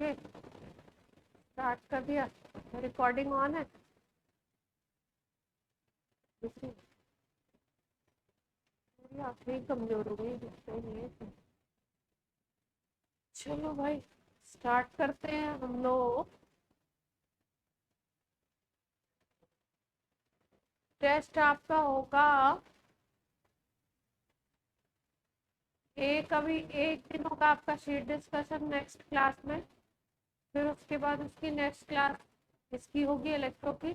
Okay, start कर दिया। Recording on है। आखिरी कमजोर हो गई, दिखते नहीं है। चलो भाई स्टार्ट करते हैं हम लोग। टेस्ट आपका होगा अभी एक दिन होगा आपका शीट डिस्कशन नेक्स्ट क्लास में, फिर उसके बाद उसकी नेक्स्ट क्लास इसकी होगी इलेक्ट्रो की,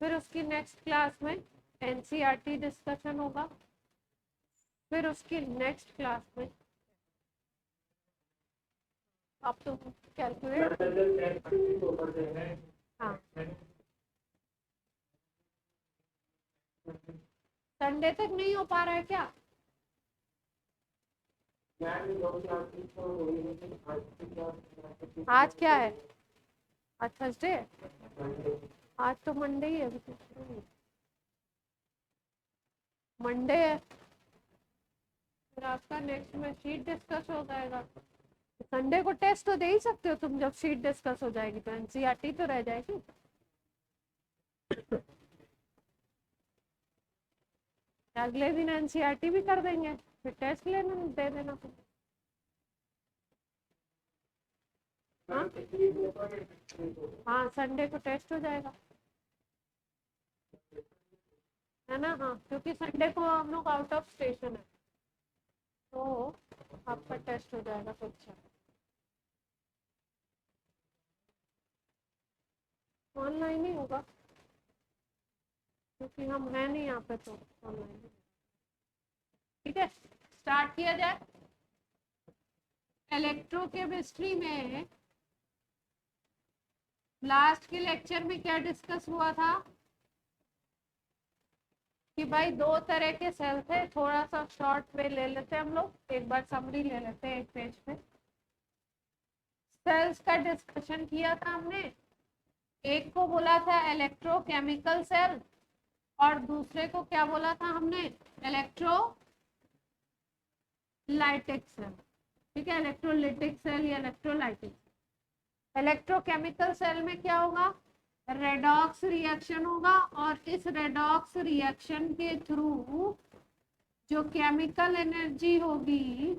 फिर उसकी नेक्स्ट क्लास में एनसीईआरटी डिस्कशन होगा, फिर उसकी नेक्स्ट क्लास में आप तो कैलकुलेट। हाँ संडे तक नहीं हो पा रहा है क्या? आज क्या है? आज थर्सडे है। आज तो मंडे ही है, अभी तो मंडे है। फिर आपका नेक्स्ट में शीट डिस्कस हो जाएगा। संडे को टेस्ट तो दे ही सकते हो तुम, जब शीट डिस्कस हो जाएगी तो एनसीईआरटी तो रह जाएगी। अगले दिन एनसीईआरटी भी कर देंगे, फिर टेस्ट लेना दे देना तुम। हाँ हाँ संडे को टेस्ट हो जाएगा, है ना। हाँ क्योंकि संडे को हम लोग आउट ऑफ स्टेशन है, तो आपका टेस्ट हो जाएगा। तो अच्छा ऑनलाइन ही होगा, क्योंकि हम हैं नहीं यहाँ पे, तो ऑनलाइन। ठीक है स्टार्ट किया जाए। इलेक्ट्रोकेमिस्ट्री में लास्ट के लेक्चर में क्या डिस्कस हुआ था कि भाई दो तरह के सेल थे। थोड़ा सा शॉर्ट में ले लेते हैं हम लोग, एक बार समरी ले लेते हैं एक पेज पे। सेल्स का डिस्कशन किया था हमने। एक को बोला था इलेक्ट्रोकेमिकल सेल, और दूसरे को क्या बोला था हमने? Electrolytic cell. ठीक है, इलेक्ट्रोलिटिक सेल या इलेक्ट्रोलाइटिक। इलेक्ट्रोकेमिकल सेल में क्या होगा? रेडॉक्स रिएक्शन होगा, और इस रेडॉक्स रिएक्शन के थ्रू जो केमिकल एनर्जी होगी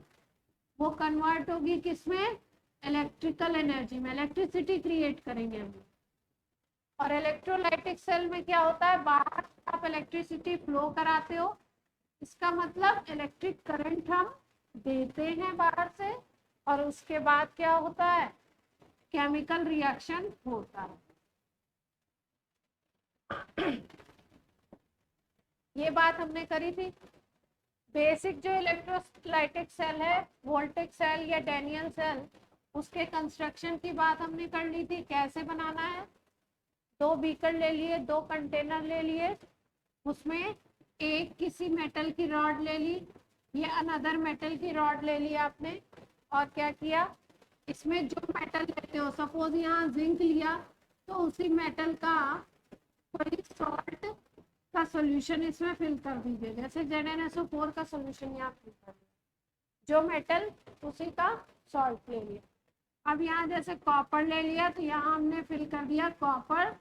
वो कन्वर्ट होगी किसमें? इलेक्ट्रिकल एनर्जी में। इलेक्ट्रिसिटी क्रिएट करेंगे हम। और इलेक्ट्रोलाइटिक सेल में क्या होता है? बाहर आप इलेक्ट्रिसिटी फ्लो कराते हो, इसका मतलब इलेक्ट्रिक करंट हम देते हैं बाहर से, और उसके बाद क्या होता है? केमिकल रिएक्शन होता है। ये बात हमने करी थी। बेसिक जो इलेक्ट्रोलाइटिक सेल है, वोल्टिक सेल या डैनियल सेल, उसके कंस्ट्रक्शन की बात हमने कर ली थी। कैसे बनाना है? दो बीकर ले लिए, दो कंटेनर ले लिए, उसमें एक किसी मेटल की रॉड ले ली, ये अनदर मेटल की रॉड ले ली आपने, और क्या किया? इसमें जो मेटल लेते हो, सपोज यहाँ जिंक लिया, तो उसी मेटल का कोई सॉल्ट का सॉल्यूशन इसमें फिल कर दीजिए। जैसे ZnSO4 का सॉल्यूशन यहाँ फिल कर दिया, जो मेटल उसी का सॉल्ट ले लिया। अब यहाँ जैसे कॉपर ले लिया, तो यहाँ हमने फिल कर दिया कॉपर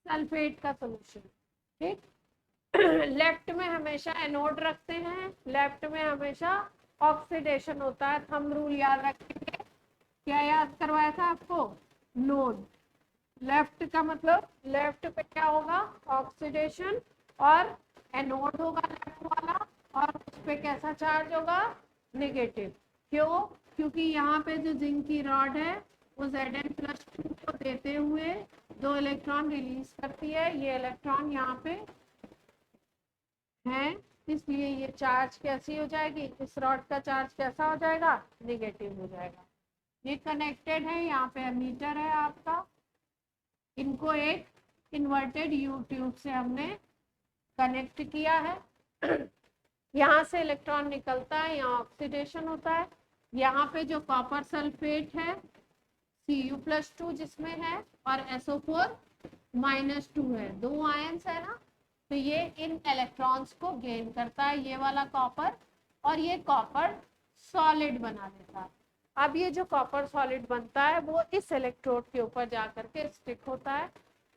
सल्फेट का सॉल्यूशन। ठीक। लेफ्ट में हमेशा एनोड रखते हैं, लेफ्ट में हमेशा ऑक्सीडेशन होता है। थंब रूल याद रखेंगे। क्या याद करवाया था आपको? नोड। लेफ्ट का मतलब लेफ्ट पे क्या होगा? ऑक्सीडेशन, और एनोड होगा लेफ्ट वाला, और उस पे कैसा चार्ज होगा? नेगेटिव। क्यों? क्योंकि यहाँ पे जो जिंक की रॉड है वो Zn+2 को देते हुए 2 इलेक्ट्रॉन रिलीज करती है। ये इलेक्ट्रॉन यहाँ पे है, इसलिए ये चार्ज कैसी हो जाएगी? इस रॉड का चार्ज कैसा हो जाएगा? नेगेटिव हो जाएगा। ये कनेक्टेड है, यहाँ पे एमीटर है आपका। इनको एक इन्वर्टेड यू ट्यूब से हमने कनेक्ट किया है। यहाँ से इलेक्ट्रॉन निकलता है, यहाँ ऑक्सीडेशन होता है। यहाँ पे जो कॉपर सल्फेट है Cu+2 जिसमें है, और SO4-2 है, दो आयंस है ना, तो ये इन इलेक्ट्रॉन्स को गेन करता है, ये वाला कॉपर, और ये कॉपर सॉलिड बना देता है। अब ये जो कॉपर सॉलिड बनता है वो इस इलेक्ट्रोड के ऊपर जा करके स्टिक होता है।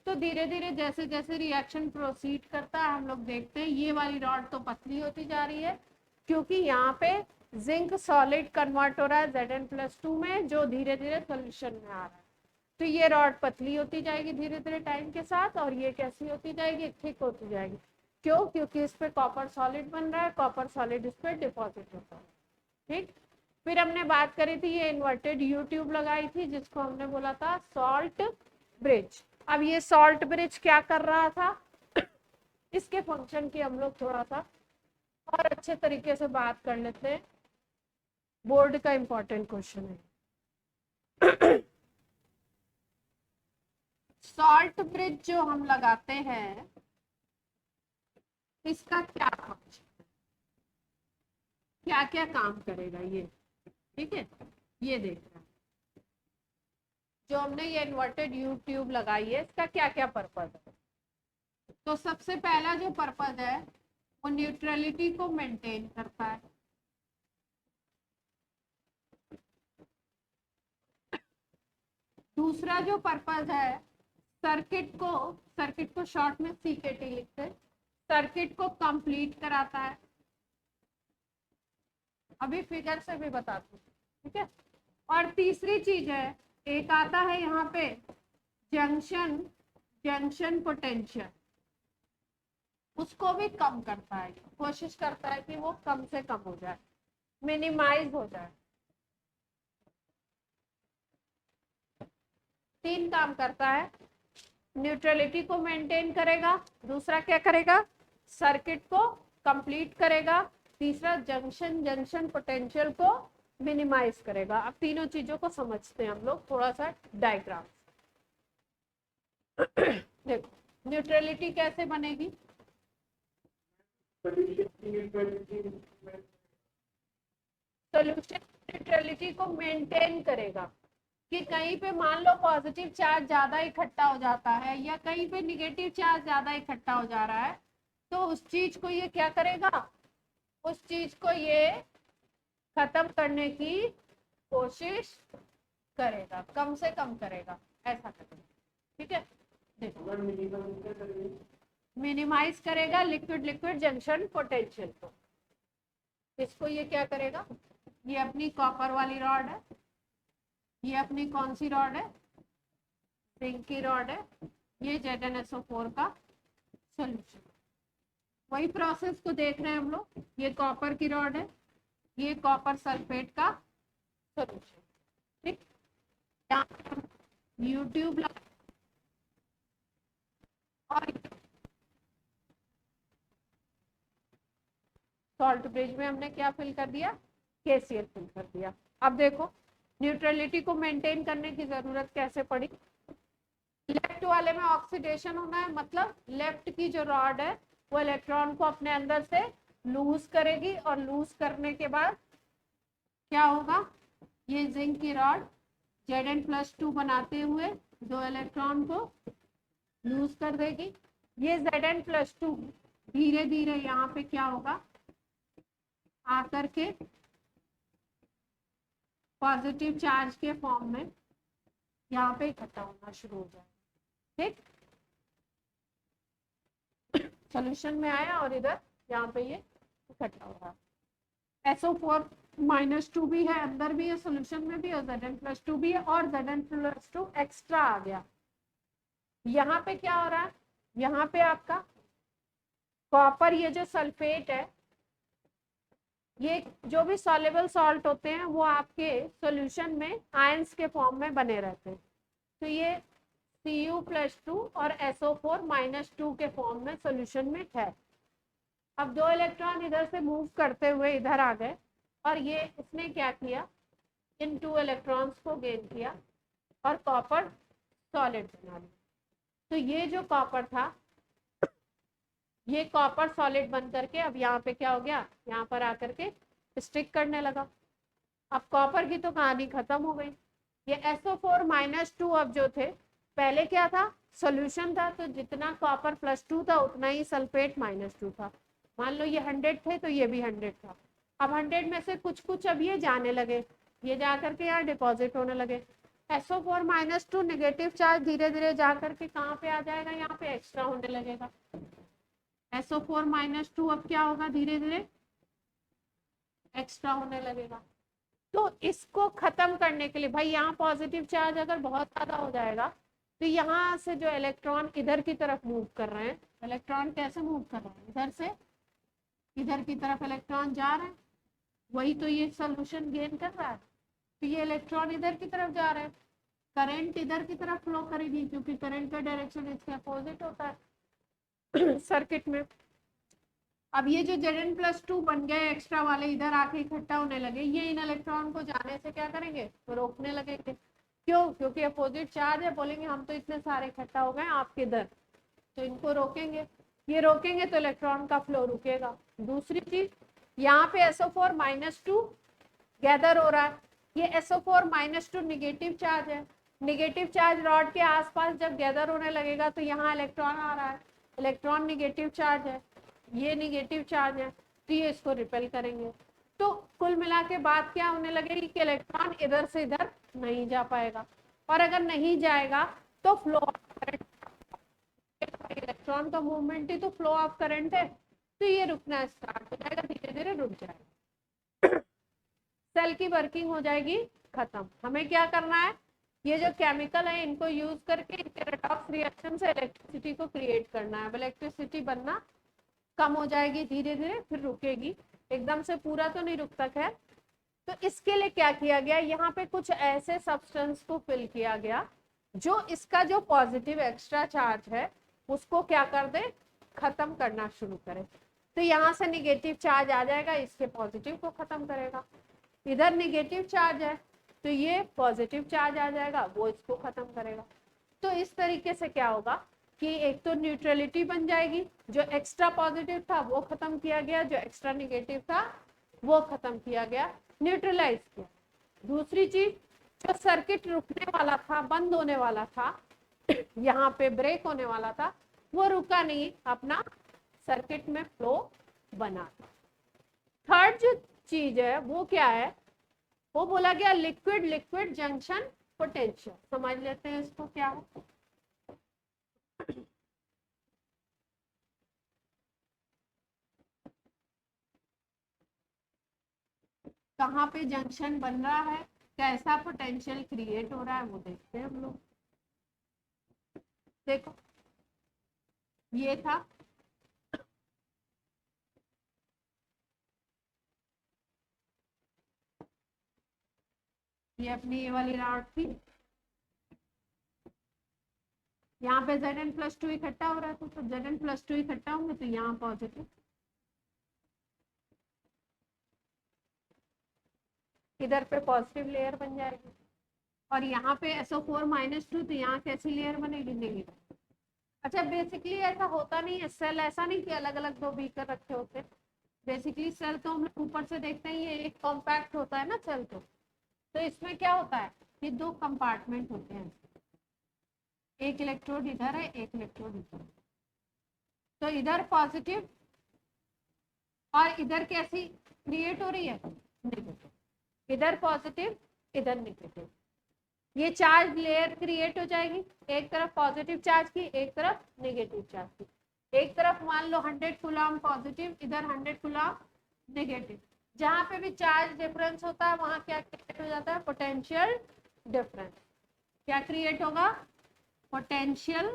तो धीरे धीरे जैसे जैसे रिएक्शन प्रोसीड करता है हम लोग देखते हैं ये वाली रॉड तो पतली होती जा रही है, क्योंकि यहाँ पे जिंक सॉलिड कन्वर्ट हो रहा है Zn+2 में, जो धीरे धीरे सोल्यूशन में आ रहा है। तो ये रॉड पतली होती जाएगी धीरे धीरे टाइम के साथ, और ये कैसी होती जाएगी, थिक होती जाएगी। क्यों? क्योंकि इस पे कॉपर सॉलिड बन रहा है, कॉपर सॉलिड इस पे डिपॉजिट होता है। ठीक। फिर हमने बात करी थी, ये इन्वर्टेड यू ट्यूब लगाई थी जिसको हमने बोला था सॉल्ट ब्रिज। अब ये सॉल्ट ब्रिज क्या कर रहा था, इसके फंक्शन की हम लोग थोड़ा सा और अच्छे तरीके से बात कर लेते हैं। बोर्ड का इंपॉर्टेंट क्वेश्चन है। सॉल्ट ब्रिज जो हम लगाते हैं इसका क्या फंक्शन, क्या क्या काम करेगा ये, ठीक है। ये देख रहे हैं जो हमने ये इन्वर्टेड यू ट्यूब लगाई है इसका क्या क्या पर्पज है। तो सबसे पहला जो पर्पज है वो न्यूट्रलिटी को मेंटेन करता है। दूसरा जो पर्पज है सर्किट को शॉर्ट में सीकेटी लिखते हैं, सर्किट को कंप्लीट कराता है। अभी फिगर से भी बताती हूँ, ठीक है। और तीसरी चीज है, एक आता है यहाँ पे जंक्शन पोटेंशियल, उसको भी कम करता है, कोशिश करता है कि वो कम से कम हो जाए, मिनिमाइज हो जाए। 3 काम करता है, न्यूट्रलिटी को मेंटेन करेगा, दूसरा क्या करेगा, सर्किट को कंप्लीट करेगा, तीसरा जंक्शन पोटेंशियल को मिनिमाइज करेगा। अब तीनों चीजों को समझते हैं हम लोग थोड़ा सा डायग्राम। देखो न्यूट्रलिटी कैसे बनेगी, सोल्यूशन न्यूट्रलिटी को मेंटेन करेगा कि कहीं पे मान लो पॉजिटिव चार्ज ज्यादा इकट्ठा हो जाता है या कहीं पे निगेटिव चार्ज ज्यादा इकट्ठा हो जा रहा है, तो उस चीज को ये क्या करेगा, उस चीज को ये खत्म करने की कोशिश करेगा, कम से कम करेगा, ऐसा करेगा, ठीक है। देखो मिनिमाइज करेगा लिक्विड जंक्शन पोटेंशियल को। इसको ये क्या करेगा, ये अपनी कॉपर वाली रॉड है, ये अपनी कौन सी रॉड है, जिंक की रॉड है, ये ZnSO4 का सॉल्यूशन। वही प्रोसेस को देख रहे हैं हम लोग, ये कॉपर की रॉड है, ये कॉपर सल्फेट का सॉल्यूशन, ठीक। यूट्यूब और सॉल्ट ब्रिज में हमने क्या फिल कर दिया, KCl फिल कर दिया। अब देखो न्यूट्रलिटी को मेंटेन करने की जरूरत कैसे पड़ी, लेफ्ट वाले में ऑक्सीडेशन होना है, मतलब लेफ्ट की जो रॉड है वो इलेक्ट्रॉन को अपने अंदर से लूज करेगी, और लूज करने के बाद क्या होगा, ये जिंक की रॉड Zn+2 बनाते हुए 2 इलेक्ट्रॉन को लूज कर देगी। ये Zn+2 धीरे धीरे यहाँ पे क्या होगा, आकर के पॉजिटिव चार्ज के फॉर्म में यहाँ पे इकट्ठा होना शुरू हो जाए, ठीक। सॉल्यूशन में आया और इधर यहाँ पे ये इकट्ठा हो रहा है। SO4-2 भी है, अंदर भी है, सॉल्यूशन में भी, और Zn+2 भी है, और Zn+2 एक्स्ट्रा आ गया। यहाँ पे क्या हो रहा है, यहाँ पे आपका कॉपर, ये जो सल्फेट है, ये जो भी सॉल्युबल सॉल्ट होते हैं वो आपके सॉल्यूशन में आयंस के फॉर्म में बने रहते हैं। तो ये Cu+2 और SO4-2 के फॉर्म में सॉल्यूशन में है। अब 2 इलेक्ट्रॉन इधर से मूव करते हुए इधर आ गए, और ये इसने क्या किया, इन 2 इलेक्ट्रॉन्स को गेन किया और कॉपर सॉलिड बना लिया। तो ये जो कॉपर था, ये कॉपर सॉलिड बन करके अब यहाँ पे क्या हो गया, यहाँ पर आकर के स्टिक करने लगा। अब कॉपर की तो कहानी खत्म हो गई। ये SO4-2 अब जो थे, पहले क्या था, सॉल्यूशन था, तो जितना कॉपर +2 था उतना ही सल्फेट -2 था। मान लो ये 100 थे तो ये भी 100 था। अब 100 में से कुछ कुछ अब ये जाने लगे, ये जा करके यहाँ डिपॉजिट होने लगे। SO4-2 नेगेटिव चार्ज धीरे धीरे जा करके कहाँ पे आ जाएगा, यहाँ पे एक्स्ट्रा होने लगेगा। SO4-2 अब क्या होगा, धीरे धीरे एक्स्ट्रा होने लगेगा। तो इसको खत्म करने के लिए भाई यहाँ पॉजिटिव चार्ज अगर बहुत ज्यादा हो जाएगा तो यहाँ से जो इलेक्ट्रॉन इधर की तरफ मूव कर रहे हैं, इलेक्ट्रॉन कैसे मूव कर रहे हैं, इधर से इधर की तरफ इलेक्ट्रॉन जा रहे हैं, वही तो ये सोल्यूशन गेन कर रहा है। तो ये इलेक्ट्रॉन इधर की तरफ जा रहे हैं, करंट इधर की तरफ फ्लो करेगी क्योंकि करंट का डायरेक्शन इसके अपोजिट होता है सर्किट में। अब ये जो Zn+2 बन गए एक्स्ट्रा वाले इधर आके इकट्ठा होने लगे, ये इन इलेक्ट्रॉन को जाने से क्या करेंगे, तो रोकने लगेंगे। क्यों, क्योंकि अपोजिट चार्ज है, बोलेंगे हम तो इतने सारे इकट्ठा हो गए आपके इधर, तो इनको रोकेंगे। ये रोकेंगे तो इलेक्ट्रॉन का फ्लो रुकेगा। दूसरी चीज, यहाँ पे SO4-2 गैदर हो रहा है, ये SO4-2 निगेटिव चार्ज है। निगेटिव चार्ज रॉड के आसपास जब गैदर होने लगेगा तो यहाँ इलेक्ट्रॉन आ रहा है, इलेक्ट्रॉन निगेटिव चार्ज है, ये निगेटिव चार्ज है, तो ये इसको रिपेल करेंगे। तो कुल मिला के बात क्या होने लगेगी कि इलेक्ट्रॉन इधर से इधर नहीं जा पाएगा, और अगर नहीं जाएगा तो फ्लो ऑफ करंट, इलेक्ट्रॉन का मूवमेंट ही तो फ्लो ऑफ करंट है, तो ये रुकना स्टार्ट हो जाएगा, धीरे धीरे रुक जाएगा, सेल की वर्किंग हो जाएगी खत्म। हमें क्या करना है, ये जो केमिकल है इनको यूज करके इनके रेडॉक्स रिएक्शन से इलेक्ट्रिसिटी को क्रिएट करना है। इलेक्ट्रिसिटी बनना कम हो जाएगी धीरे धीरे, फिर रुकेगी, एकदम से पूरा तो नहीं रुकता खैर। तो इसके लिए क्या किया गया, यहाँ पे कुछ ऐसे सब्सटेंस को फिल किया गया जो इसका जो पॉजिटिव एक्स्ट्रा चार्ज है उसको क्या कर दे, खत्म करना शुरू करे। तो यहाँ से निगेटिव चार्ज आ जाएगा, इसके पॉजिटिव को खत्म करेगा। इधर निगेटिव चार्ज है तो ये पॉजिटिव चार्ज आ जाएगा, वो इसको खत्म करेगा। तो इस तरीके से क्या होगा कि एक तो न्यूट्रलिटी बन जाएगी, जो एक्स्ट्रा पॉजिटिव था वो खत्म किया गया, जो एक्स्ट्रा निगेटिव था वो खत्म किया गया, न्यूट्रलाइज किया। दूसरी चीज, जो सर्किट रुकने वाला था, बंद होने वाला था, यहाँ पे ब्रेक होने वाला था, वो रुका नहीं, अपना सर्किट में फ्लो बना। थर्ड जो चीज है वो क्या है, वो बोला गया लिक्विड लिक्विड जंक्शन पोटेंशियल। समझ लेते हैं इसको क्या है। कहाँ पे जंक्शन बन रहा है, कैसा पोटेंशियल क्रिएट हो रहा है, वो देखते हैं हम लोग। देखो ये था, ये अपनी ये वाली रॉड थी, यहाँ पे Zn+2 इकट्ठा हो रहा था, तो Zn+2 इकट्ठा होंगे तो यहाँ पॉजिटिव, इधर पे पॉजिटिव लेयर बन जाएगी, और यहाँ पे SO4-2 तो यहाँ कैसी लेयर बनेगी, नेगेटिव। अच्छा बेसिकली ऐसा होता नहीं है, सेल ऐसा नहीं कि अलग अलग दो बीकर रखे होते, बेसिकली सेल तो हम लोग ऊपर से देखते हैं, ये एक कॉम्पैक्ट होता है ना सेल, तो इसमें क्या होता है, ये दो कंपार्टमेंट होते हैं, एक इलेक्ट्रोड इधर है, एक इलेक्ट्रोड इधर। तो इधर पॉजिटिव और इधर कैसी क्रिएट हो रही है, नेगेटिव, इधर पॉजिटिव इधर नेगेटिव, ये चार्ज लेयर क्रिएट हो जाएगी, एक तरफ पॉजिटिव चार्ज की, एक तरफ नेगेटिव चार्ज की। एक तरफ मान लो 100 कूलम पॉजिटिव, इधर 100 कूलम नेगेटिव। जहां पे भी चार्ज डिफरेंस होता है वहां क्या क्रिएट हो जाता है, पोटेंशियल डिफरेंस। क्या क्रिएट होगा, पोटेंशियल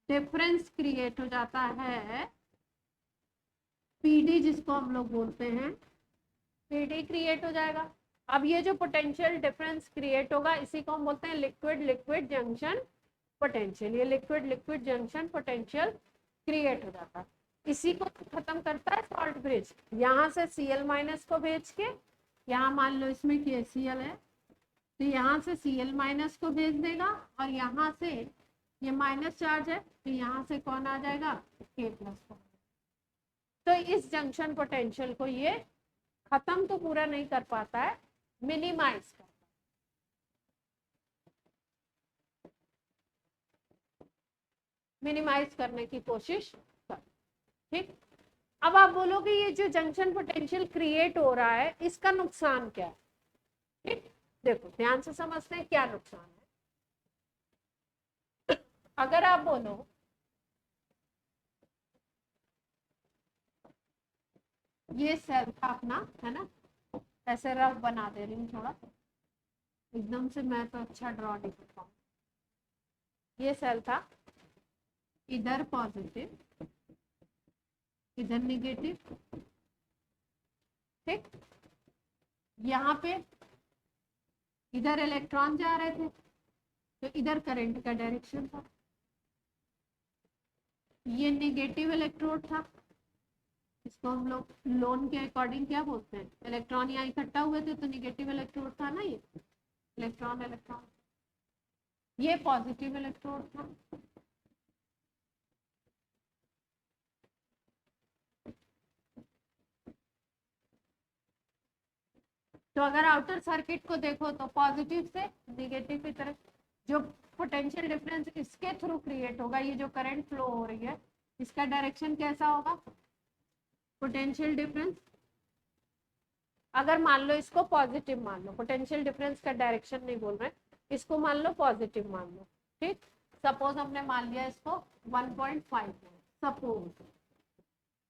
डिफरेंस क्रिएट हो जाता है, पीडी जिसको हम लोग बोलते हैं, पीडी क्रिएट हो जाएगा। अब ये जो पोटेंशियल डिफरेंस क्रिएट होगा इसी को हम बोलते हैं लिक्विड लिक्विड जंक्शन पोटेंशियल। ये liquid liquid junction potential create हो जाता है, इसी को खत्म करता है सॉल्ट ब्रिज। यहाँ से Cl- को भेज के, यहाँ मान लो इसमें KCl है तो यहाँ से Cl- को भेज देगा, और यहाँ से ये माइनस चार्ज है तो यहाँ से कौन आ जाएगा, K+। तो इस जंक्शन पोटेंशियल को ये खत्म तो पूरा नहीं कर पाता है, मिनिमाइज करता है। मिनिमाइज करने की कोशिश कर, ठीक। अब आप बोलोगे ये जो जंक्शन पोटेंशियल क्रिएट हो रहा है इसका नुकसान क्या है, ठीक, देखो ध्यान से समझते हैं क्या नुकसान है। अगर आप बोलो ये सेल था अपना, है ना, ऐसे रफ बना दे रही हूँ थोड़ा, एकदम से मैं तो अच्छा ड्रॉ नहीं कर पाऊँ। ये सेल था, इधर पॉजिटिव इधर निगेटिव, ठीक, यहाँ पे इधर इलेक्ट्रॉन जा रहे थे तो इधर करंट का डायरेक्शन था, ये नेगेटिव इलेक्ट्रोड था, इसको हम लोग लोन के अकॉर्डिंग क्या बोलते हैं, इलेक्ट्रॉन यहाँ इकट्ठा हुए थे तो नेगेटिव इलेक्ट्रोड था ना, ये इलेक्ट्रॉन इलेक्ट्रॉन, ये पॉजिटिव इलेक्ट्रोड था। तो अगर आउटर सर्किट को देखो तो पॉजिटिव से नेगेटिव की तरफ जो पोटेंशियल डिफरेंस इसके थ्रू क्रिएट होगा, ये जो करंट फ्लो हो रही है इसका डायरेक्शन कैसा होगा, पोटेंशियल डिफरेंस, अगर मान लो इसको पॉजिटिव मान लो, पोटेंशियल डिफरेंस का डायरेक्शन नहीं बोल रहे, इसको मान लो पॉजिटिव मान लो, ठीक, सपोज हमने मान लिया इसको 1.5, सपोज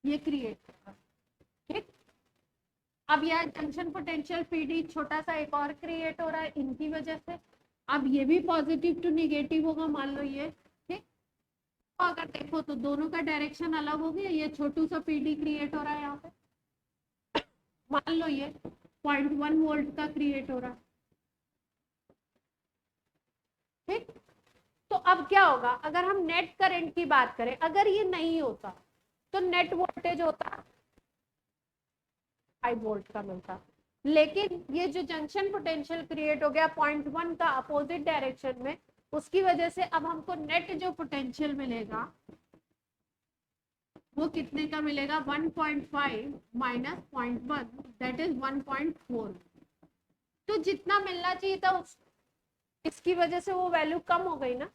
ये क्रिएट होगा, ठीक। अब यह जंक्शन पोटेंशियल पीडी छोटा सा एक और क्रिएट हो रहा है इनकी वजह से, अब ये भी पॉजिटिव टू नेगेटिव होगा, मान लो ये, ठीक, तो अगर देखो तो दोनों का डायरेक्शन अलग हो गया, ये छोटू सा पीडी क्रिएट हो रहा है यहाँ पे, मान लो ये 0.1 वोल्ट का क्रिएट हो रहा है, ठीक। तो अब क्या होगा, अगर हम नेट करंट की बात करें, अगर ये नहीं होता तो नेट वोल्टेज होता 5 वोल्ट का मिलता, लेकिन ये जो जंक्शन पोटेंशियल क्रिएट हो गया 0.1 का अपोजिट डायरेक्शन में, उसकी वजह से अब हमको नेट जो पोटेंशियल मिलेगा वो कितने का मिलेगा, 1.5 माइनस 0.1 दैट इज 1.4। तो जितना मिलना चाहिए था उस इसकी वजह से वो वैल्यू कम हो गई ना।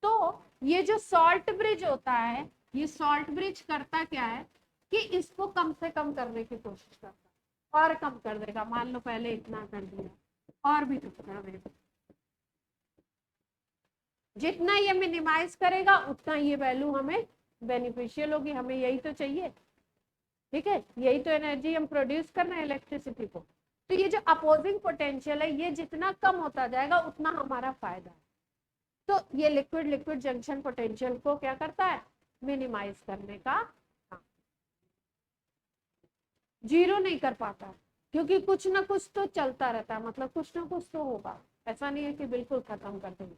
तो ये जो सॉल्ट ब्रिज होता है, ये सॉल्ट ब्रिज करता क्या है कि इसको कम से कम करने की कोशिश करता है, और कम कर देगा, मान लो पहले इतना कर दिया और भी कम कर देगा, जितना ये मिनिमाइज करेगा उतना ये वैल्यू हमें बेनिफिशियल होगी, हमें यही तो चाहिए, ठीक है, यही तो एनर्जी हम प्रोड्यूस कर रहे हैं इलेक्ट्रिसिटी को। तो ये जो अपोजिंग पोटेंशियल है ये जितना कम होता जाएगा उतना हमारा फायदा है। तो ये लिक्विड लिक्विड जंक्शन पोटेंशियल को क्या करता है, मिनिमाइज करने का, जीरो नहीं कर पाता, क्योंकि कुछ ना कुछ तो चलता रहता है, मतलब कुछ ना कुछ तो होगा, ऐसा नहीं है कि बिल्कुल खत्म कर देंगे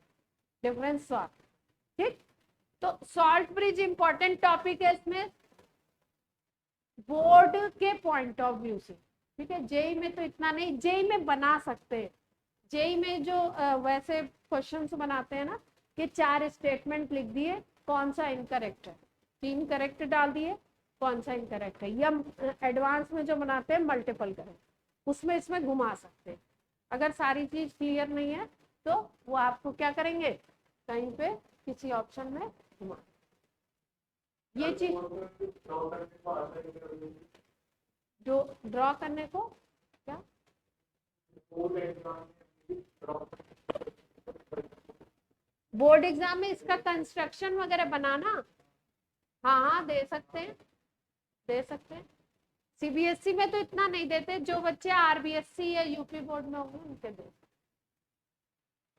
डिफरेंस सॉल्ट, ठीक। तो सॉल्ट ब्रिज इंपॉर्टेंट टॉपिक है इसमें बोर्ड के पॉइंट ऑफ व्यू से, ठीक है, जेई में तो इतना नहीं, जेई में बना सकते हैं, जेई में जो वैसे क्वेश्चंस बनाते हैं ना कि 4 स्टेटमेंट लिख दिए, कौन सा इनकरेक्ट है, 3 करेक्ट डाल दिए, कौन सा इनकरेक्ट है, या एडवांस में जो बनाते हैं मल्टीपल करें, उसमें इसमें घुमा सकते हैं। अगर सारी चीज क्लियर नहीं है तो वो आपको क्या करेंगे, कहीं पे किसी ऑप्शन में घुमा, ये चीज जो ड्रॉ करने को क्या, बोर्ड एग्जाम में इसका कंस्ट्रक्शन वगैरह बनाना, हाँ हाँ दे सकते हैं, दे सकते हैं। सीबीएसई में तो इतना नहीं देते, जो बच्चे आरबीएससी या यूपी बोर्ड में होंगे उनके दे,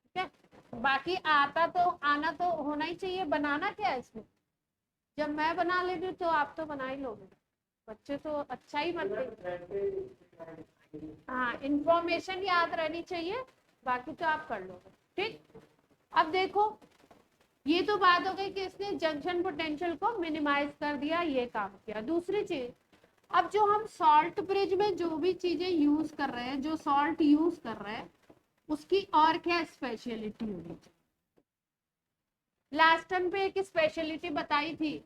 ठीक है। बाकी आता तो आना तो होना ही चाहिए, बनाना क्या है इसमें, जब मैं बना ले रही हूँ तो आप तो बना ही लोगे, बच्चे तो अच्छा ही बनते, हाँ इंफॉर्मेशन याद रहनी चाहिए, बाकी तो आप कर लोगे, ठीक। अब देखो ये तो बात हो गई कि इसने जंक्शन पोटेंशियल को मिनिमाइज कर दिया, ये काम किया। दूसरी चीज, अब जो हम सॉल्ट ब्रिज में जो भी चीजें यूज कर रहे हैं, जो सॉल्ट यूज कर रहे हैं, उसकी और क्या स्पेशलिटी होनी चाहिए। लास्ट टाइम पे एक स्पेशलिटी बताई थी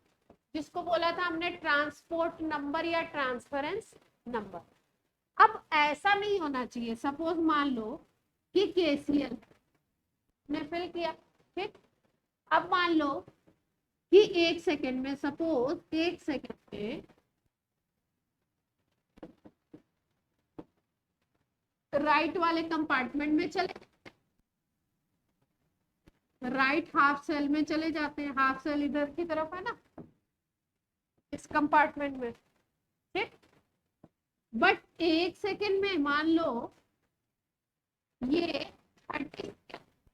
जिसको बोला था हमने ट्रांसपोर्ट नंबर या ट्रांसफरेंस नंबर। अब ऐसा नहीं होना चाहिए, सपोज मान लो कि केसीएल ने फिल किया, ठीक, अब मान लो कि 1 सेकेंड में, सपोज 1 सेकेंड में राइट वाले कंपार्टमेंट में चले, राइट हाफ सेल में चले जाते हैं, हाफ सेल इधर की तरफ है ना, इस कंपार्टमेंट में, ठीक। बट एक सेकेंड में मान लो ये 30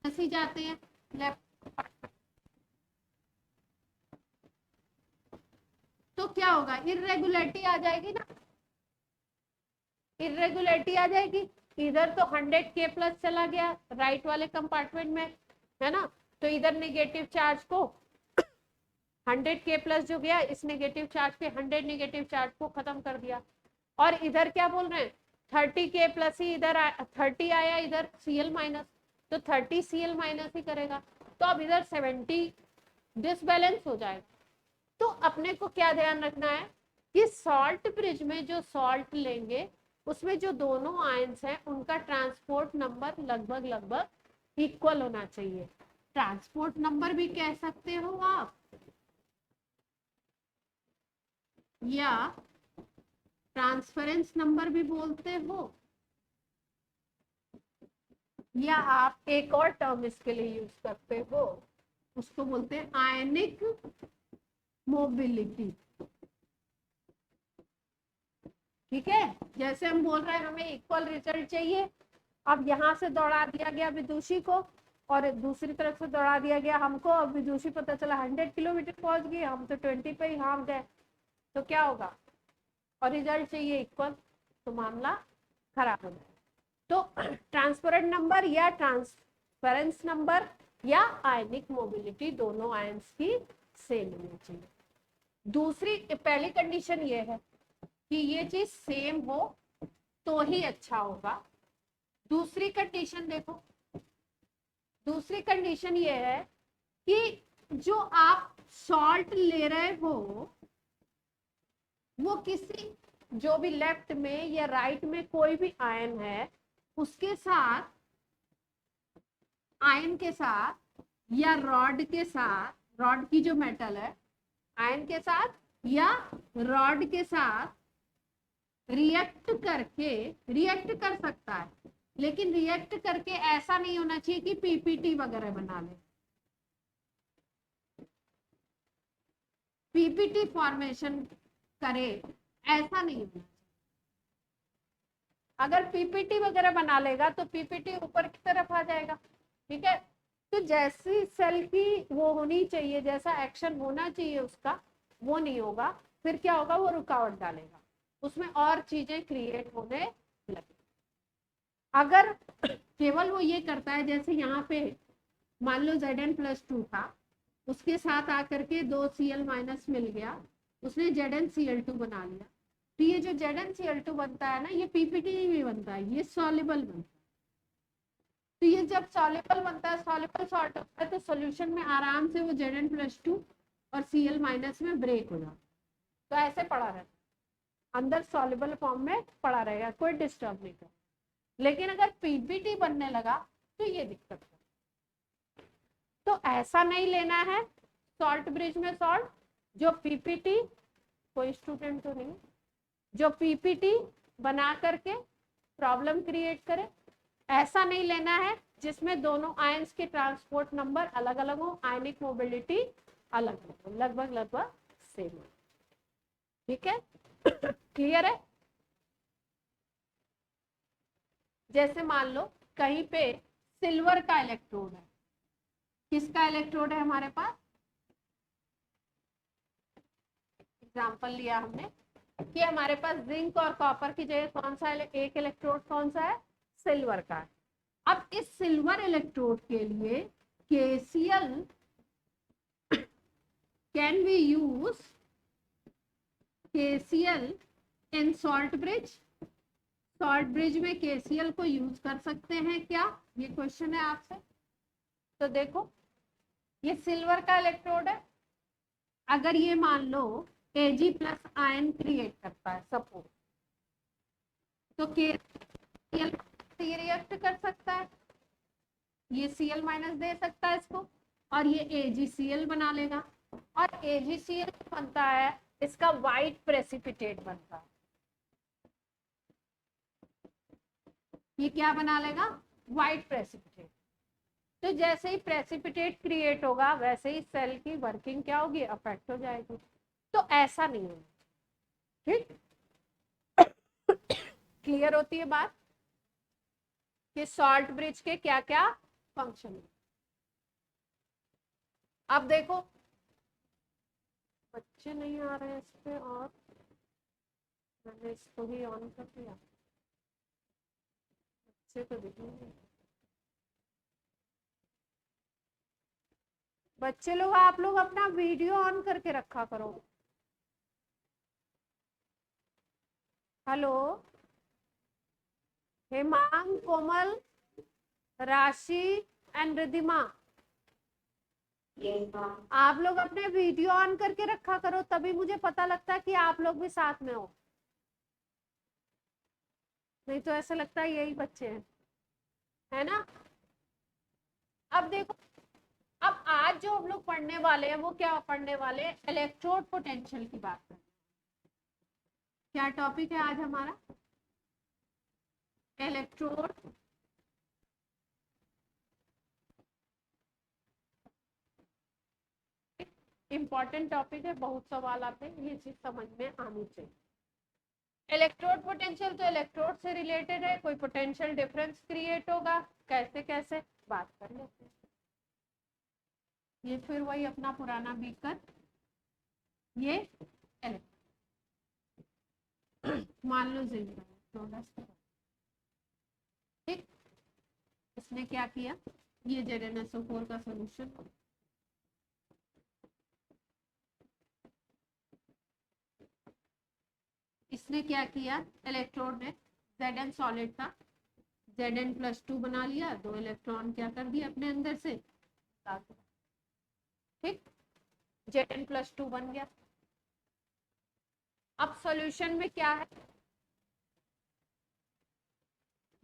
ऐसे जाते हैं लेफ्ट, तो क्या होगा, इरेगुलरिटी आ जाएगी ना, इरेगुलरिटी आ जाएगी। इधर तो 100K प्लस चला गया राइट वाले कंपार्टमेंट में, है ना, तो इधर नेगेटिव चार्ज को 100K प्लस जो गया, इस नेगेटिव चार्ज पे 100 नेगेटिव चार्ज को खत्म कर दिया। और इधर क्या बोल रहे हैं, 30K प्लस ही इधर 30 आया, इधर Cl माइनस, तो 30 Cl माइनस ही करेगा, तो अब इधर 70 डिसबैलेंस हो जाएगा। तो अपने को क्या ध्यान रखना है कि सॉल्ट ब्रिज में जो सॉल्ट लेंगे उसमें जो दोनों आयंस हैं उनका ट्रांसपोर्ट नंबर लगभग लगभग इक्वल होना चाहिए। ट्रांसपोर्ट नंबर भी कह सकते हो आप, या ट्रांसफरेंस नंबर भी बोलते हो, या आप एक और टर्म इसके लिए यूज करते हो, उसको बोलते हैं आयनिक मोबिलिटी। ठीक है, जैसे हम बोल रहे हैं हमें इक्वल रिजल्ट चाहिए, अब यहाँ से दौड़ा दिया गया विदुषी को और दूसरी तरफ से दौड़ा दिया गया हमको, अब विदुषी पता चला 100 किलोमीटर पहुंच गई, हम तो 20 पे ही हाँ गए, तो क्या होगा, और रिजल्ट चाहिए इक्वल, तो मामला खराब हो जाएगा। तो ट्रांसपेरेंट नंबर या ट्रांसफरेंस नंबर या आयनिक मोबिलिटी दोनों आयंस की सेम होनी चाहिए। दूसरी पहली कंडीशन ये है कि ये चीज सेम हो तो ही अच्छा होगा। दूसरी कंडीशन देखो, दूसरी कंडीशन ये है कि जो आप सॉल्ट ले रहे हो वो किसी, जो भी लेफ्ट में या राइट में कोई भी आयन है उसके साथ, आयन के साथ या रॉड के साथ, रॉड की जो मेटल है आयन के साथ या रॉड के साथ रिएक्ट करके, रिएक्ट कर सकता है, लेकिन रिएक्ट करके ऐसा नहीं होना चाहिए कि पीपीटी वगैरह बना ले, पीपीटी फॉर्मेशन करे, ऐसा नहीं होना। अगर पीपीटी वगैरह बना लेगा तो पीपीटी ऊपर की तरफ आ जाएगा, ठीक है। तो जैसी सेल की वो होनी चाहिए, जैसा एक्शन होना चाहिए उसका, वो नहीं होगा, फिर क्या होगा, वो रुकावट डालेगा, उसमें और चीजें क्रिएट होने लगे। अगर केवल वो ये करता है, जैसे यहाँ पे मान लो Zn+2 था, उसके साथ आकर के 2Cl- मिल गया, उसने ZnCl2 बना लिया, तो ये जो ZnCl2 बनता है ना, ये पीपीटी में बनता है, ये सॉल्युबल बनता है। तो ये जब सॉल्युबल बनता है, सॉल्युबल सॉल्ट होता है, तो सॉल्यूशन में आराम से वो Zn+2 और Cl- में ब्रेक हो जाता है, तो ऐसे पड़ा रहता है, अंदर सॉल्युबल फॉर्म में पड़ा रहेगा, कोई डिस्टर्ब नहीं कर। लेकिन अगर पीपीटी बनने लगा तो ये दिक्कत है। तो ऐसा नहीं लेना है सॉल्ट ब्रिज में सॉल्ट जो पीपीटी, कोई स्टूडेंट तो नहीं, जो पीपीटी बना करके प्रॉब्लम क्रिएट करे, ऐसा नहीं लेना है जिसमें दोनों आयंस के ट्रांसपोर्ट नंबर अलग अलग हो, आयनिक मोबिलिटी अलग हो, लगभग लगभग सेम हो। ठीक है, क्लियर है। जैसे मान लो कहीं पे सिल्वर का इलेक्ट्रोड है, किसका इलेक्ट्रोड है हमारे पास, एग्जांपल लिया हमने कि हमारे पास जिंक और कॉपर की जगह कौन सा एक इलेक्ट्रोड कौन सा है, सिल्वर का है। अब इस सिल्वर इलेक्ट्रोड के लिए KCl can we use KCl in salt bridge, salt bridge में KCl को यूज कर सकते हैं क्या, ये क्वेश्चन है आपसे। तो देखो ये सिल्वर का इलेक्ट्रोड है, अगर ये मान लो Ag+ आयन क्रिएट करता है सपोज, तो KCl रिएक्ट कर सकता है, ये Cl- दे सकता है इसको, और ये AgCl बना लेगा, और AgCl बनता है, इसका व्हाइट प्रेसिपिटेट बनता है। ये क्या बना लेगा, व्हाइट प्रेसिपिटेट। तो जैसे ही प्रेसिपिटेट क्रिएट होगा वैसे ही सेल की वर्किंग क्या होगी, अफेक्ट हो जाएगी। तो ऐसा नहीं है, ठीक। क्लियर होती है बात कि सॉल्ट ब्रिज के क्या क्या फंक्शन है। अब देखो बच्चे नहीं आ रहे हैं इस पे, और मैंने इसको ही ऑन कर दिया, बच्चे तो दिखेंगे। बच्चे लोग आप लोग अपना वीडियो ऑन करके रखा करो। हेलो, हेमांग, कोमल, राशि एंड रिधिमा, आप लोग अपने वीडियो ऑन करके रखा करो, तभी मुझे पता लगता है कि आप लोग भी साथ में हो। नहीं तो ऐसा लगता है यही बच्चे हैं, है ना। अब देखो, अब आज जो हम लोग पढ़ने वाले हैं वो क्या पढ़ने वाले हैं, इलेक्ट्रोड पोटेंशियल की बात करें। क्या टॉपिक है आज हमारा, इलेक्ट्रोड इंपॉर्टेंट टॉपिक है, बहुत सवाल आते हैं, ये चीज समझ में आनी चाहिए। इलेक्ट्रोड पोटेंशियल तो इलेक्ट्रोड से रिलेटेड है, कोई पोटेंशियल डिफरेंस क्रिएट होगा, कैसे कैसे बात कर लेते हैं। ये फिर वही अपना पुराना बीकर, ये मान लो जिंक है, ठीक। इसने क्या किया, ये ZnSO4 का सोल्यूशन, इसने क्या किया, इलेक्ट्रोड ने Zn सॉलिड था, Zn+2 बना लिया, 2 इलेक्ट्रॉन क्या कर दिया अपने अंदर से, ठीक, Zn+2 बन गया। अब सॉल्यूशन में क्या है,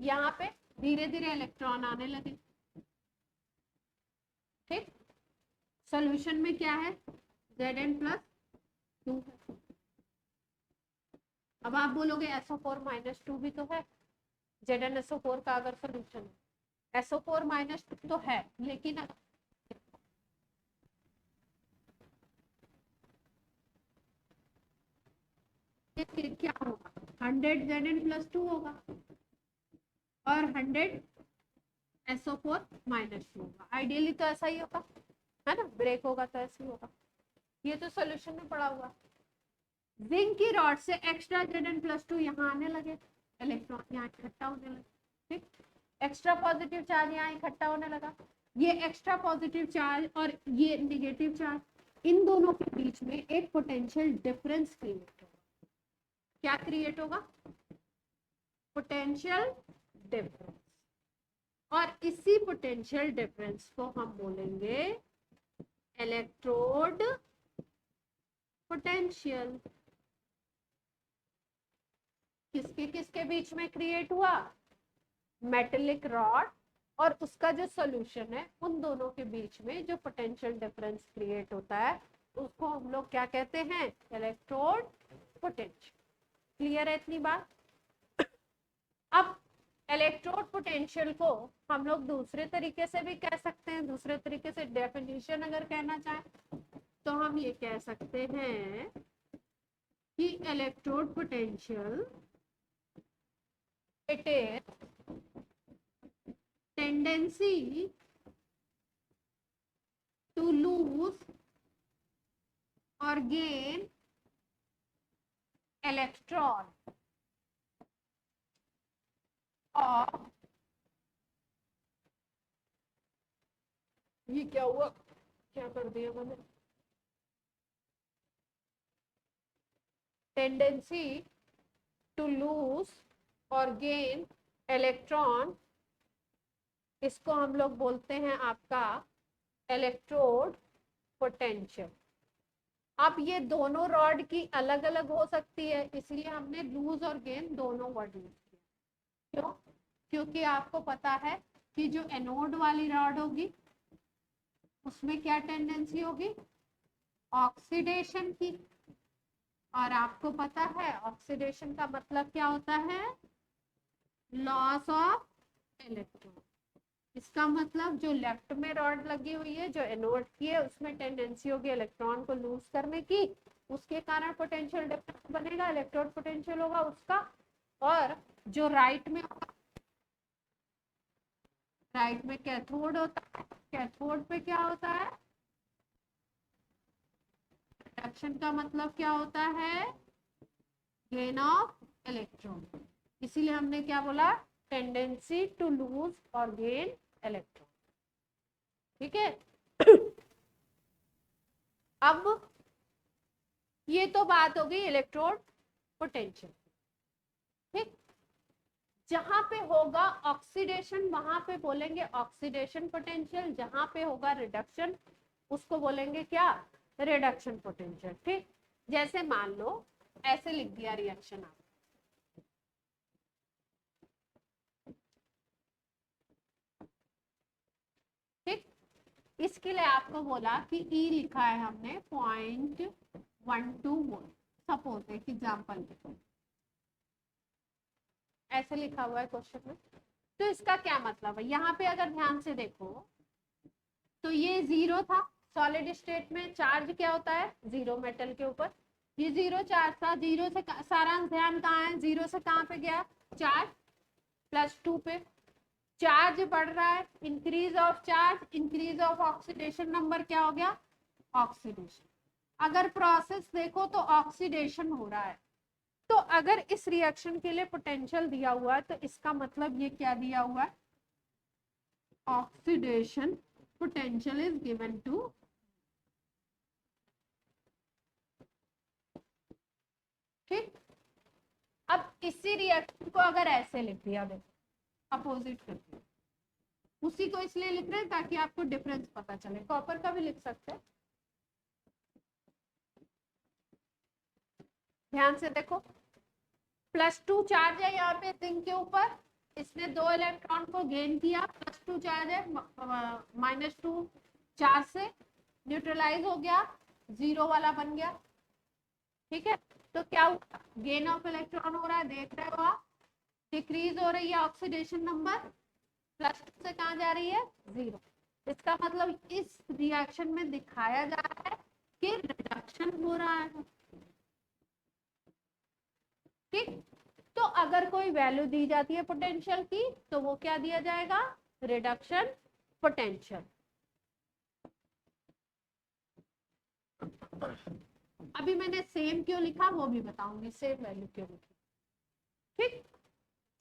यहाँ पे धीरे धीरे इलेक्ट्रॉन आने लगे, ठीक। सॉल्यूशन में क्या है, Zn+2 है। अब आप बोलोगे SO4-2 भी तो है, ZnSO4 का अगर सोल्यूशन है, SO4-2 तो है, लेकिन फिर क्या होगा, 100 Zn+2 होगा और 100 SO4-2 होगा। आइडियली तो ऐसा ही होगा, है ना, ब्रेक होगा तो ऐसे ही होगा। ये तो सोल्यूशन में पड़ा हुआ। जिंक की रॉड से एक्स्ट्रा Zn+2 यहाँ आने लगे, इलेक्ट्रॉन यहाँ इकट्ठा होने लगे, ठीक। एक्स्ट्रा पॉजिटिव चार्ज यहाँ इकट्ठा होने लगा, ये एक्स्ट्रा पॉजिटिव चार्ज और ये निगेटिव चार्ज, इन दोनों के बीच में एक पोटेंशियल डिफरेंस क्रिएट होगा। क्या क्रिएट होगा, पोटेंशियल डिफरेंस। और इसी पोटेंशियल डिफरेंस को हम बोलेंगे इलेक्ट्रोड पोटेंशियल। किसके किसके बीच में क्रिएट हुआ, मेटेलिक रॉड और उसका जो सॉल्यूशन है, उन दोनों के बीच में जो पोटेंशियल डिफरेंस क्रिएट होता है उसको हम लोग क्या कहते हैं, इलेक्ट्रोड पोटेंशियल। क्लियर है इतनी बात। अब इलेक्ट्रोड पोटेंशियल को हम लोग दूसरे तरीके से भी कह सकते हैं, दूसरे तरीके से डेफिनेशन अगर कहना चाहें तो हम ये कह सकते हैं कि electrode potential it is tendency to lose और गेन इलेक्ट्रॉन और ये क्या हुआ, क्या कर दिया मैंने, टेंडेंसी टू लूज और गेन इलेक्ट्रॉन, इसको हम लोग बोलते हैं आपका इलेक्ट्रोड पोटेंशियल। अब ये दोनों रॉड की अलग अलग हो सकती है, इसलिए हमने लूज और गेन दोनों वर्ड यूज किया। क्यों, क्योंकि आपको पता है कि जो एनोड वाली रॉड होगी उसमें क्या टेंडेंसी होगी, ऑक्सीडेशन की, और आपको पता है ऑक्सीडेशन का मतलब क्या होता है, लॉस ऑफ इलेक्ट्रॉन। इसका मतलब जो लेफ्ट में रॉड लगी हुई है, जो एनोड की है, उसमें टेंडेंसी होगी इलेक्ट्रॉन को लूज करने की, उसके कारण पोटेंशियल डिफरेंस बनेगा, इलेक्ट्रोड पोटेंशियल होगा उसका। और जो राइट में होगा, राइट में कैथोड होता है, कैथोड पे क्या होता है, रिडक्शन का मतलब क्या होता है, गेन ऑफ इलेक्ट्रॉन। इसीलिए हमने क्या बोला, टेंडेंसी टू लूज और गेन इलेक्ट्रॉन। ठीक है। अब ये तो बात हो गई इलेक्ट्रोड पोटेंशियल। ठीक, जहां पे होगा ऑक्सीडेशन वहां पे बोलेंगे ऑक्सीडेशन पोटेंशियल, जहां पे होगा रिडक्शन उसको बोलेंगे क्या, रिडक्शन पोटेंशियल। ठीक, जैसे मान लो ऐसे लिख दिया रिएक्शन आप, ठीक, इसके लिए आपको बोला कि ई लिखा है हमने 0.12 वोल्ट, सपोज एक एग्जाम्पल के, ऐसे लिखा हुआ है क्वेश्चन में। तो इसका क्या मतलब है, यहाँ पे अगर ध्यान से देखो तो ये जीरो था, सॉलिड स्टेट में चार्ज क्या होता है, जीरो मेटल के ऊपर, ये जीरो चार्ज था, जीरो से सारा ध्यान कहाँ है, जीरो से कहाँ पे गया, चार्ज +2 पे, चार्ज बढ़ रहा है, increase of charge, increase of oxidation number क्या हो गया, ऑक्सीडेशन। अगर प्रोसेस देखो तो ऑक्सीडेशन हो रहा है, तो अगर इस रिएक्शन के लिए पोटेंशियल दिया हुआ है तो इसका मतलब ये क्या दिया हुआ है, oxidation potential is given to, ठीक। अब इसी रिएक्शन को अगर ऐसे लिख दिया, देखो अपोजिट करके, उसी को इसलिए लिख रहे हैं ताकि आपको डिफरेंस पता चले, कॉपर का भी लिख सकते हैं। ध्यान से देखो, +2 चार्ज है यहाँ पे जिंक के ऊपर, इसने 2 इलेक्ट्रॉन को गेन किया, +2 चार्ज है, -2 चार्ज से न्यूट्रलाइज हो गया, जीरो वाला बन गया। ठीक है, तो क्या हुआ, गेन ऑफ इलेक्ट्रॉन हो रहा है, देख रहे हो आप, डिक्रीज हो रही है ऑक्सीडेशन नंबर, +2 से कहाँ जा रही है, जीरो। इसका मतलब इस रिएक्शन में दिखाया जा रहा है कि रिडक्शन हो रहा है। ठीक, तो अगर कोई वैल्यू दी जाती है पोटेंशियल की तो वो क्या दिया जाएगा, रिडक्शन पोटेंशियल। अभी मैंने सेम क्यों लिखा वो भी बताऊंगी, सेम वैल्यू क्यों लिखी। ठीक,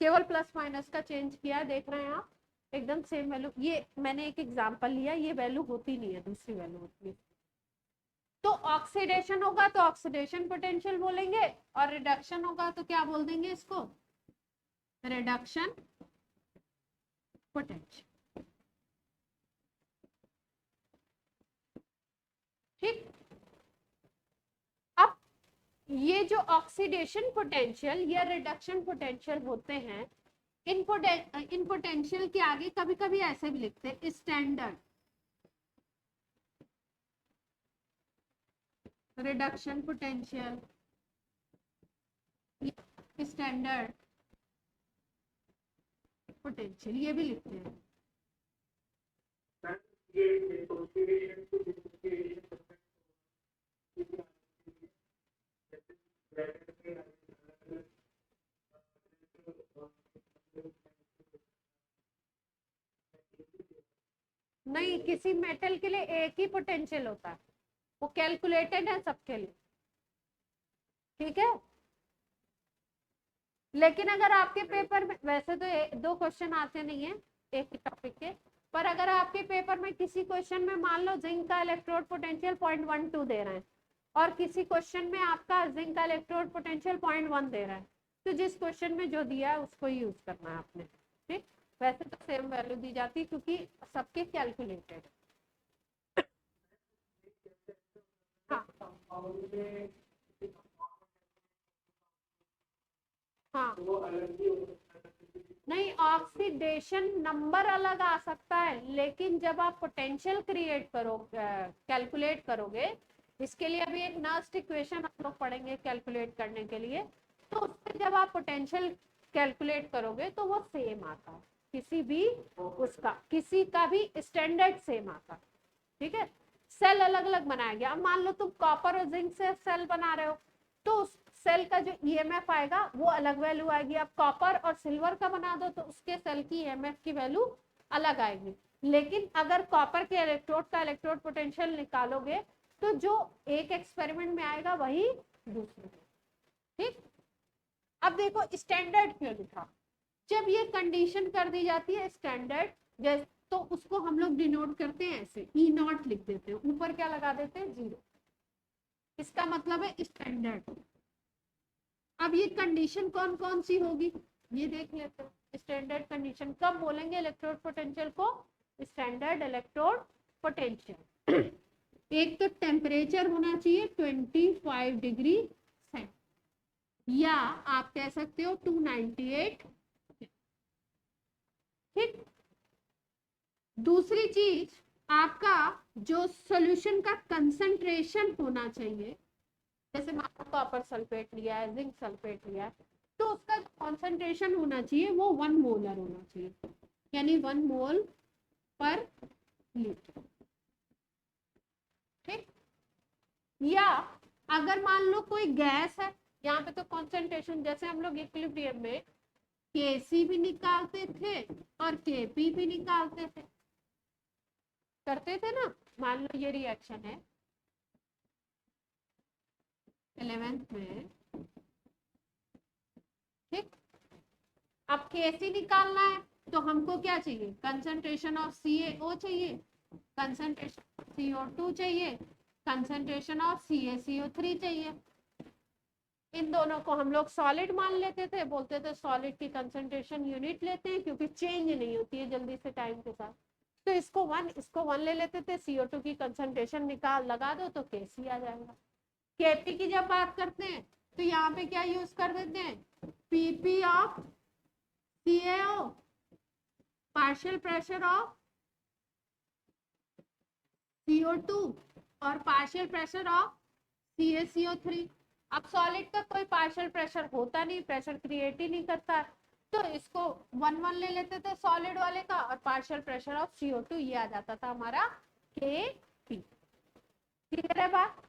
केवल प्लस माइनस का चेंज किया, देख रहे हैं आप, एकदम सेम वैल्यू। ये मैंने एक एग्जांपल लिया, ये वैल्यू होती नहीं है, दूसरी वैल्यू होती है। तो ऑक्सीडेशन होगा तो ऑक्सीडेशन पोटेंशियल बोलेंगे, और रिडक्शन होगा तो क्या बोल देंगे इसको, रिडक्शन पोटेंशियल। ठीक, अब ये जो ऑक्सीडेशन पोटेंशियल या रिडक्शन पोटेंशियल होते हैं, इन पोटेंशियल के आगे कभी कभी ऐसे भी लिखते हैं standard reduction potential, standard potential, ये भी लिखते हैं। नहीं, किसी मेटल के लिए एक ही पोटेंशियल होता है, वो कैलकुलेटेड है सबके लिए। ठीक है, लेकिन अगर आपके पेपर में, वैसे तो 2 क्वेश्चन आते नहीं है एक ही टॉपिक के, पर अगर आपके पेपर में किसी क्वेश्चन में मान लो जिंक का इलेक्ट्रोड पोटेंशियल 0.12 दे रहे हैं, और किसी क्वेश्चन में आपका जिंक का इलेक्ट्रोड पोटेंशियल 0.1 दे रहा है, तो जिस क्वेश्चन में जो दिया है उसको ही यूज करना है आपने। ठीक, वैसे तो सेम वैल्यू दी जाती है क्योंकि सबके कैलकुलेटेड। हाँ हाँ, नहीं, ऑक्सीडेशन नंबर अलग आ सकता है, लेकिन जब आप पोटेंशियल क्रिएट करो, कैलकुलेट करोगे, इसके लिए अभी एक नेक्स्ट इक्वेशन हम लोग पढ़ेंगे कैलकुलेट करने के लिए, तो उसमें जब आप पोटेंशियल कैलकुलेट करोगे तो वो सेम आता है, किसी भी उसका, किसी का भी स्टैंडर्ड सेम आता है, ठीक है। सेल अलग अलग बनाया गया। अब मान लो तुम कॉपर और जिंक से सेल बना रहे हो, तो उस सेल का जो ईएमएफ आएगा वो अलग वैल्यू आएगी। अब कॉपर और सिल्वर का बना दो तो उसके सेल की ईएमएफ की वैल्यू अलग आएगी। लेकिन अगर कॉपर के इलेक्ट्रोड का इलेक्ट्रोड पोटेंशियल निकालोगे तो जो एक एक्सपेरिमेंट में आएगा वही दूसरे में, ठीक। अब देखो स्टैंडर्ड क्यों लिखा, जब ये कंडीशन कर दी जाती है स्टैंडर्ड, तो उसको हम लोग डिनोट करते हैं ऐसे, ई नॉट लिख देते हैं, ऊपर क्या लगा देते हैं, 0। इसका मतलब है स्टैंडर्ड। अब ये कंडीशन कौन कौन सी होगी ये देख लेते हैं। स्टैंडर्ड कंडीशन कब बोलेंगे इलेक्ट्रोड पोटेंशियल को, स्टैंडर्ड इलेक्ट्रोड पोटेंशियल। एक तो टेम्परेचर होना चाहिए 25 डिग्री सेंट, या आप कह सकते हो 298, ठीक। दूसरी चीज, आपका जो सॉल्यूशन का कंसंट्रेशन होना चाहिए, जैसे मान कॉपर सल्फेट लिया है, जिंक सल्फेट लिया है, तो उसका कंसंट्रेशन होना चाहिए वो 1 मोलर होना चाहिए, यानी 1 मोल पर लीटर, ठीक। या अगर मान लो कोई गैस है, यहाँ पे तो कंसंट्रेशन, जैसे हम लोग इक्विलिब्रियम में Kc भी निकालते थे और Kp भी निकालते थे, करते थे ना। मान लो ये रिएक्शन है 11th में, ठीक। अब Kc निकालना है तो हमको क्या चाहिए, कंसंट्रेशन ऑफ CaO चाहिए, कंसंट्रेशन ऑफ CO2 चाहिए, कंसंट्रेशन ऑफ CaCO3 चाहिए। इन दोनों को हम लोग सॉलिड मान लेते थे, बोलते थे सॉलिड की कंसंट्रेशन यूनिट लेते हैं क्योंकि चेंज नहीं होती है जल्दी से टाइम के साथ। तो इसको 1 ले लेते थे, CO2 की कंसंट्रेशन निकाल लगा दो तो Kc आ जाएगा। Kp की जब बात करते हैं तो यहाँ पे क्या यूज कर देते हैं, Pp of CaO, partial pressure of CO2 और पार्शियल प्रेशर ऑफ CaCO3। अब सॉलिड का कोई पार्शियल प्रेशर होता नहीं, प्रेशर क्रिएट ही नहीं करता, तो इसको 1 ले लेते थे सॉलिड वाले का, और पार्शियल प्रेशर ऑफ CO2 ये आ जाता था हमारा Kp। क्लियर है बात।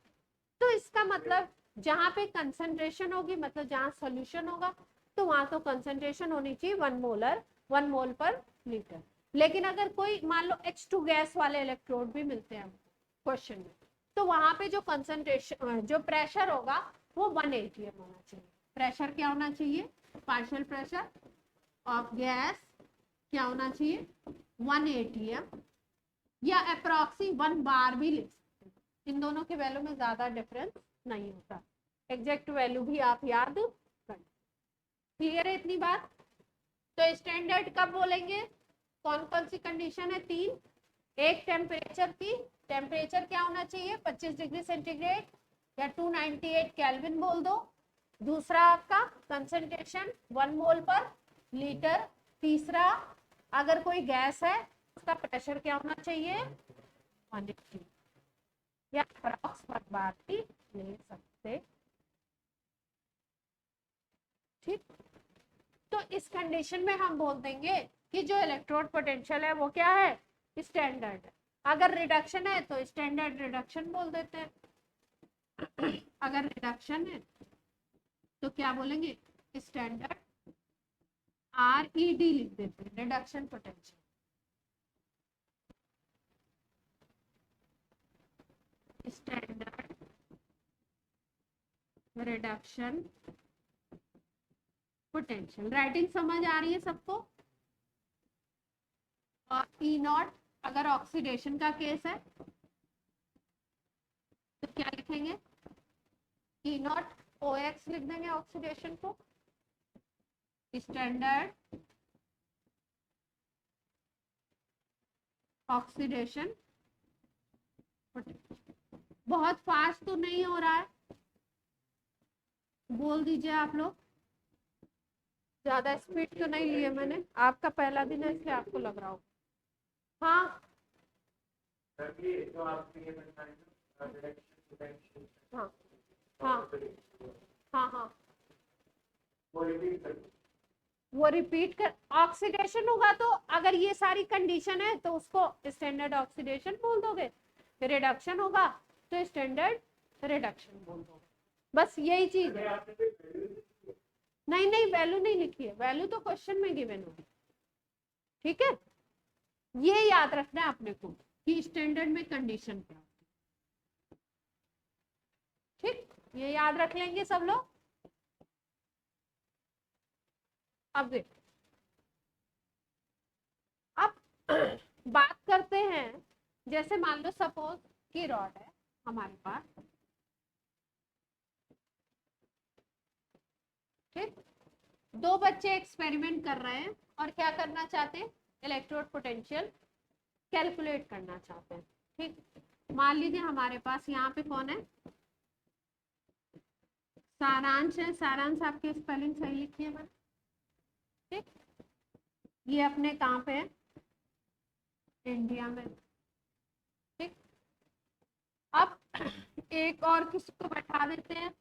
तो इसका मतलब जहां पे कंसंट्रेशन होगी, मतलब जहां सॉल्यूशन होगा, तो वहां तो कंसंट्रेशन होनी चाहिए 1 मोल पर लीटर। लेकिन अगर कोई मान लो H2 गैस वाले इलेक्ट्रोड भी मिलते हैं क्वेश्चन में, तो वहां पे जो कंसंट्रेशन, जो प्रेशर होगा वो 1 atm होना चाहिए। प्रेशर क्या होना चाहिए, पार्शियल प्रेशर ऑफ गैस क्या होना चाहिए, 1 atm, या अप्रोक्सी 1 बार भी लिख सकते हैं। इन दोनों के वैल्यू में ज्यादा डिफरेंस नहीं होता, एग्जैक्ट वैल्यू भी आप याद कर। क्लियर है इतनी बात। तो स्टैंडर्ड कब बोलेंगे, कौन कौन सी कंडीशन है, 3। एक टेम्परेचर की, टेम्परेचर क्या होना चाहिए 25 डिग्री सेंटीग्रेड या 298 केल्विन बोल दो। दूसरा आपका कंसंट्रेशन 1 मोल पर लीटर। तीसरा, अगर कोई गैस है उसका प्रेशर क्या होना चाहिए 180, या अप्रॉक्स 1 बार भी ले सकते, ठीक। तो इस कंडीशन में हम बोल देंगे कि जो इलेक्ट्रोड पोटेंशियल है वो क्या है, स्टैंडर्ड है। अगर रिडक्शन है तो स्टैंडर्ड रिडक्शन बोल देते हैं। अगर रिडक्शन है तो क्या बोलेंगे, स्टैंडर्ड RED लिख देते हैं, reduction potential. Standard reduction potential. Writing समझ आ रही है सबको। और E0 अगर ऑक्सीडेशन का केस है तो क्या लिखेंगे, E0 OX लिख देंगे ऑक्सीडेशन को, स्टैंडर्ड ऑक्सीडेशन पोटेंशियल। बहुत फास्ट तो नहीं हो रहा है, बोल दीजिए आप लोग। ज्यादा स्पीड तो नहीं लिए मैंने, आपका पहला दिन है इसलिए आपको लग रहा हो। हाँ हाँ हाँ हाँ हाँ वो रिपीट कर ऑक्सीडेशन होगा, तो अगर ये सारी कंडीशन है तो उसको स्टैंडर्ड ऑक्सीडेशन बोल दोगे, रिडक्शन होगा तो स्टैंडर्ड रिडक्शन बोल दोगे, बस यही चीज है। नहीं नहीं, वैल्यू नहीं लिखी है, वैल्यू तो क्वेश्चन में गिवन होगी, ठीक है। ये याद रखना है अपने को कि स्टैंडर्ड में कंडीशन क्या होती है, ठीक, ये याद रख लेंगे सब लोग। अब देखो, अब बात करते हैं, जैसे मान लो सपोज कि रॉड है हमारे पास, ठीक, दो बच्चे एक्सपेरिमेंट कर रहे हैं और क्या करना चाहते हैं, इलेक्ट्रोड पोटेंशियल कैलकुलेट करना चाहते हैं, ठीक। मान लीजिए हमारे पास यहाँ पे कौन है, सारांश है, सारांश आपकी स्पेलिंग सही लिखी है मैंने, ठीक। ये अपने कहाँ पे है, इंडिया में, ठीक। अब एक और किसी को बैठा देते हैं,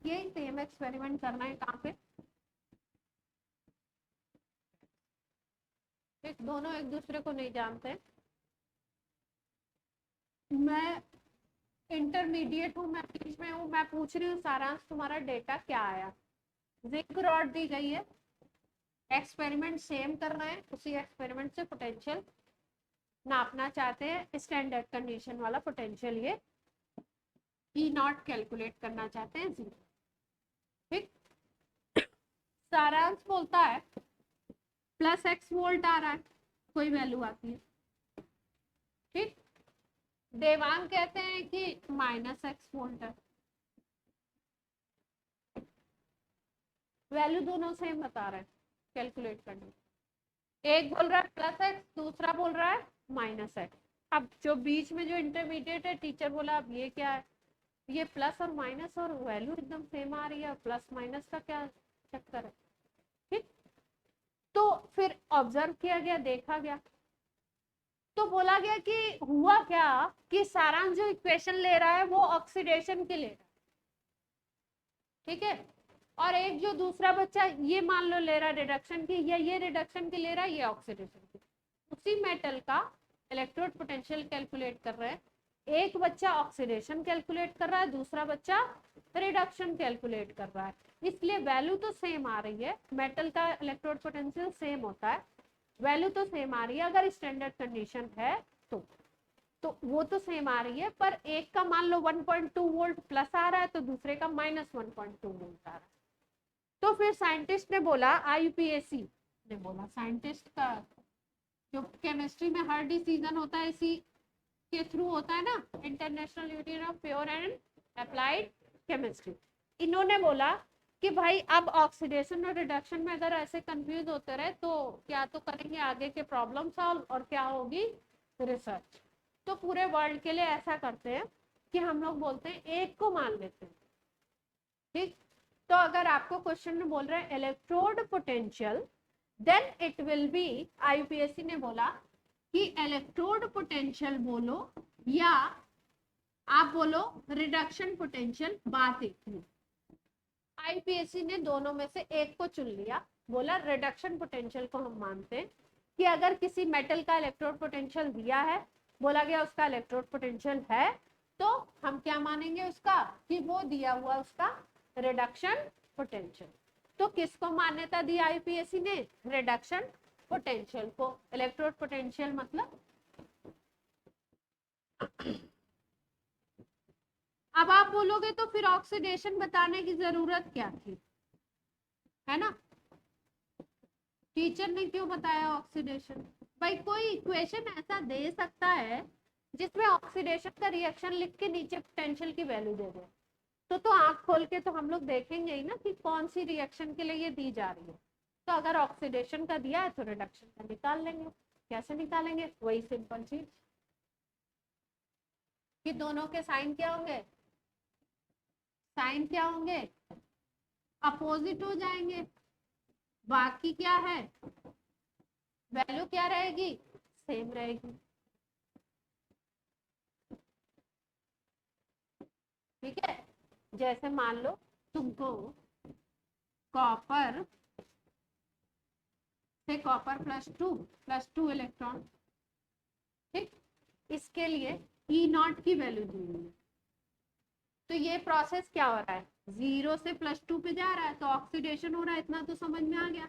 यही सेम एक्सपेरिमेंट करना है, कहाँ पे, ठीक, दोनों एक दूसरे को नहीं जानते, मैं इंटरमीडिएट हूँ, मैं बीच में हूँ, मैं पूछ रही हूँ सारांश तुम्हारा डेटा क्या आया, जिंक रॉड दी गई है, एक्सपेरिमेंट सेम करना है, उसी एक्सपेरिमेंट से पोटेंशियल नापना चाहते हैं, स्टैंडर्ड कंडीशन वाला पोटेंशियल ये ई नॉट कैलकुलेट करना चाहते हैं, जीरो, ठीक। सारांश बोलता है प्लस एक्स वोल्ट आ रहा है, कोई वैल्यू आती है, ठीक। देवांग कहते हैं कि माइनस एक्स वोल्ट है, वैल्यू दोनों सेम बता रहे हैं कैलकुलेट करने, एक बोल रहा है प्लस एक्स, दूसरा बोल रहा है माइनस एक्स। अब जो बीच में जो इंटरमीडिएट है, टीचर बोला अब ये क्या है, ये प्लस और माइनस और वैल्यू एकदम सेम आ रही है, प्लस माइनस का क्या चक्कर है, ठीक। तो फिर ऑब्जर्व किया गया, देखा गया, तो बोला गया कि हुआ क्या कि सारांश जो इक्वेशन ले रहा है वो ऑक्सीडेशन के ले रहा है, ठीक है, और एक जो दूसरा बच्चा ये मान लो ले रहा है रिडक्शन की, या ये रिडक्शन की ले रहा है, ये ऑक्सीडेशन की, उसी मेटल का इलेक्ट्रोड पोटेंशियल कैलकुलेट कर रहे हैं, एक बच्चा ऑक्सीडेशन कैलकुलेट कर रहा है, दूसरा बच्चा रिडक्शन कैलकुलेट कर रहा है, इसलिए वैल्यू तो सेम आ रही है, मेटल का इलेक्ट्रोड पोटेंशियल सेम होता है, वैल्यू तो सेम आ रही है, अगर स्टैंडर्ड कंडीशन है तो वो तो सेम आ रही है, पर एक का मान लो 1.2 वोल्ट प्लस आ रहा है, तो दूसरे का माइनस 1.2 वोल्ट आ रहा है। तो फिर साइंटिस्ट ने बोला, आईयूपीएसी ने बोला, साइंटिस्ट का जो केमिस्ट्री में हर डिसीजन होता है इसी के थ्रू होता है ना, international union of pure and applied chemistry, इन्होंने बोला कि भाई अब ऑक्सीडेशन और रिडक्शन में अगर ऐसे कंफ्यूज होते रहे तो क्या तो करेंगे आगे के प्रॉब्लम सॉल्व, और क्या होगी रिसर्च, तो पूरे वर्ल्ड के लिए ऐसा करते हैं कि हम लोग बोलते हैं एक को मान लेते हैं, ठीक। तो अगर आपको क्वेश्चन में बोल रहे हैं electrode potential, then it will be, IUPAC ने बोला कि इलेक्ट्रोड पोटेंशियल बोलो या आप बोलो रिडक्शन पोटेंशियल, बात एक ही। आईपीएससी ने दोनों में से एक को चुन लिया, बोला रिडक्शन पोटेंशियल को हम मानते हैं कि अगर किसी मेटल का इलेक्ट्रोड पोटेंशियल दिया है, बोला गया उसका इलेक्ट्रोड पोटेंशियल है, तो हम क्या मानेंगे उसका, कि वो दिया हुआ उसका रिडक्शन पोटेंशियल। तो किसको मान्यता दी आईपीएससी ने, रिडक्शन पोटेंशियल को, इलेक्ट्रोड पोटेंशियल मतलब। अब आप बोलोगे तो फिर ऑक्सीडेशन बताने की जरूरत क्या थी, है ना, टीचर ने क्यों बताया ऑक्सीडेशन, भाई कोई इक्वेशन ऐसा दे सकता है जिसमें ऑक्सीडेशन का रिएक्शन लिख के नीचे पोटेंशियल की वैल्यू दे दे, तो आंख खोल के तो हम लोग देखेंगे ही ना कि कौन सी रिएक्शन के लिए ये दी जा रही है, तो अगर ऑक्सीडेशन का दिया है तो रिडक्शन का निकाल लेंगे, कैसे निकालेंगे, वही सिंपल चीज कि दोनों के साइन क्या होंगे, साइन क्या होंगे, अपोजिट हो जाएंगे, बाकी क्या है, वैल्यू क्या रहेगी, सेम रहेगी, ठीक है। जैसे मान लो तुमको कॉपर से कॉपर +2 इलेक्ट्रॉन, ठीक। इसके लिए E0 की वैल्यू दी हुई है। तो ये प्रोसेस क्या हो रहा है, 0 से +2 पे जा रहा है, तो ऑक्सीडेशन हो रहा है, इतना तो समझ में आ गया।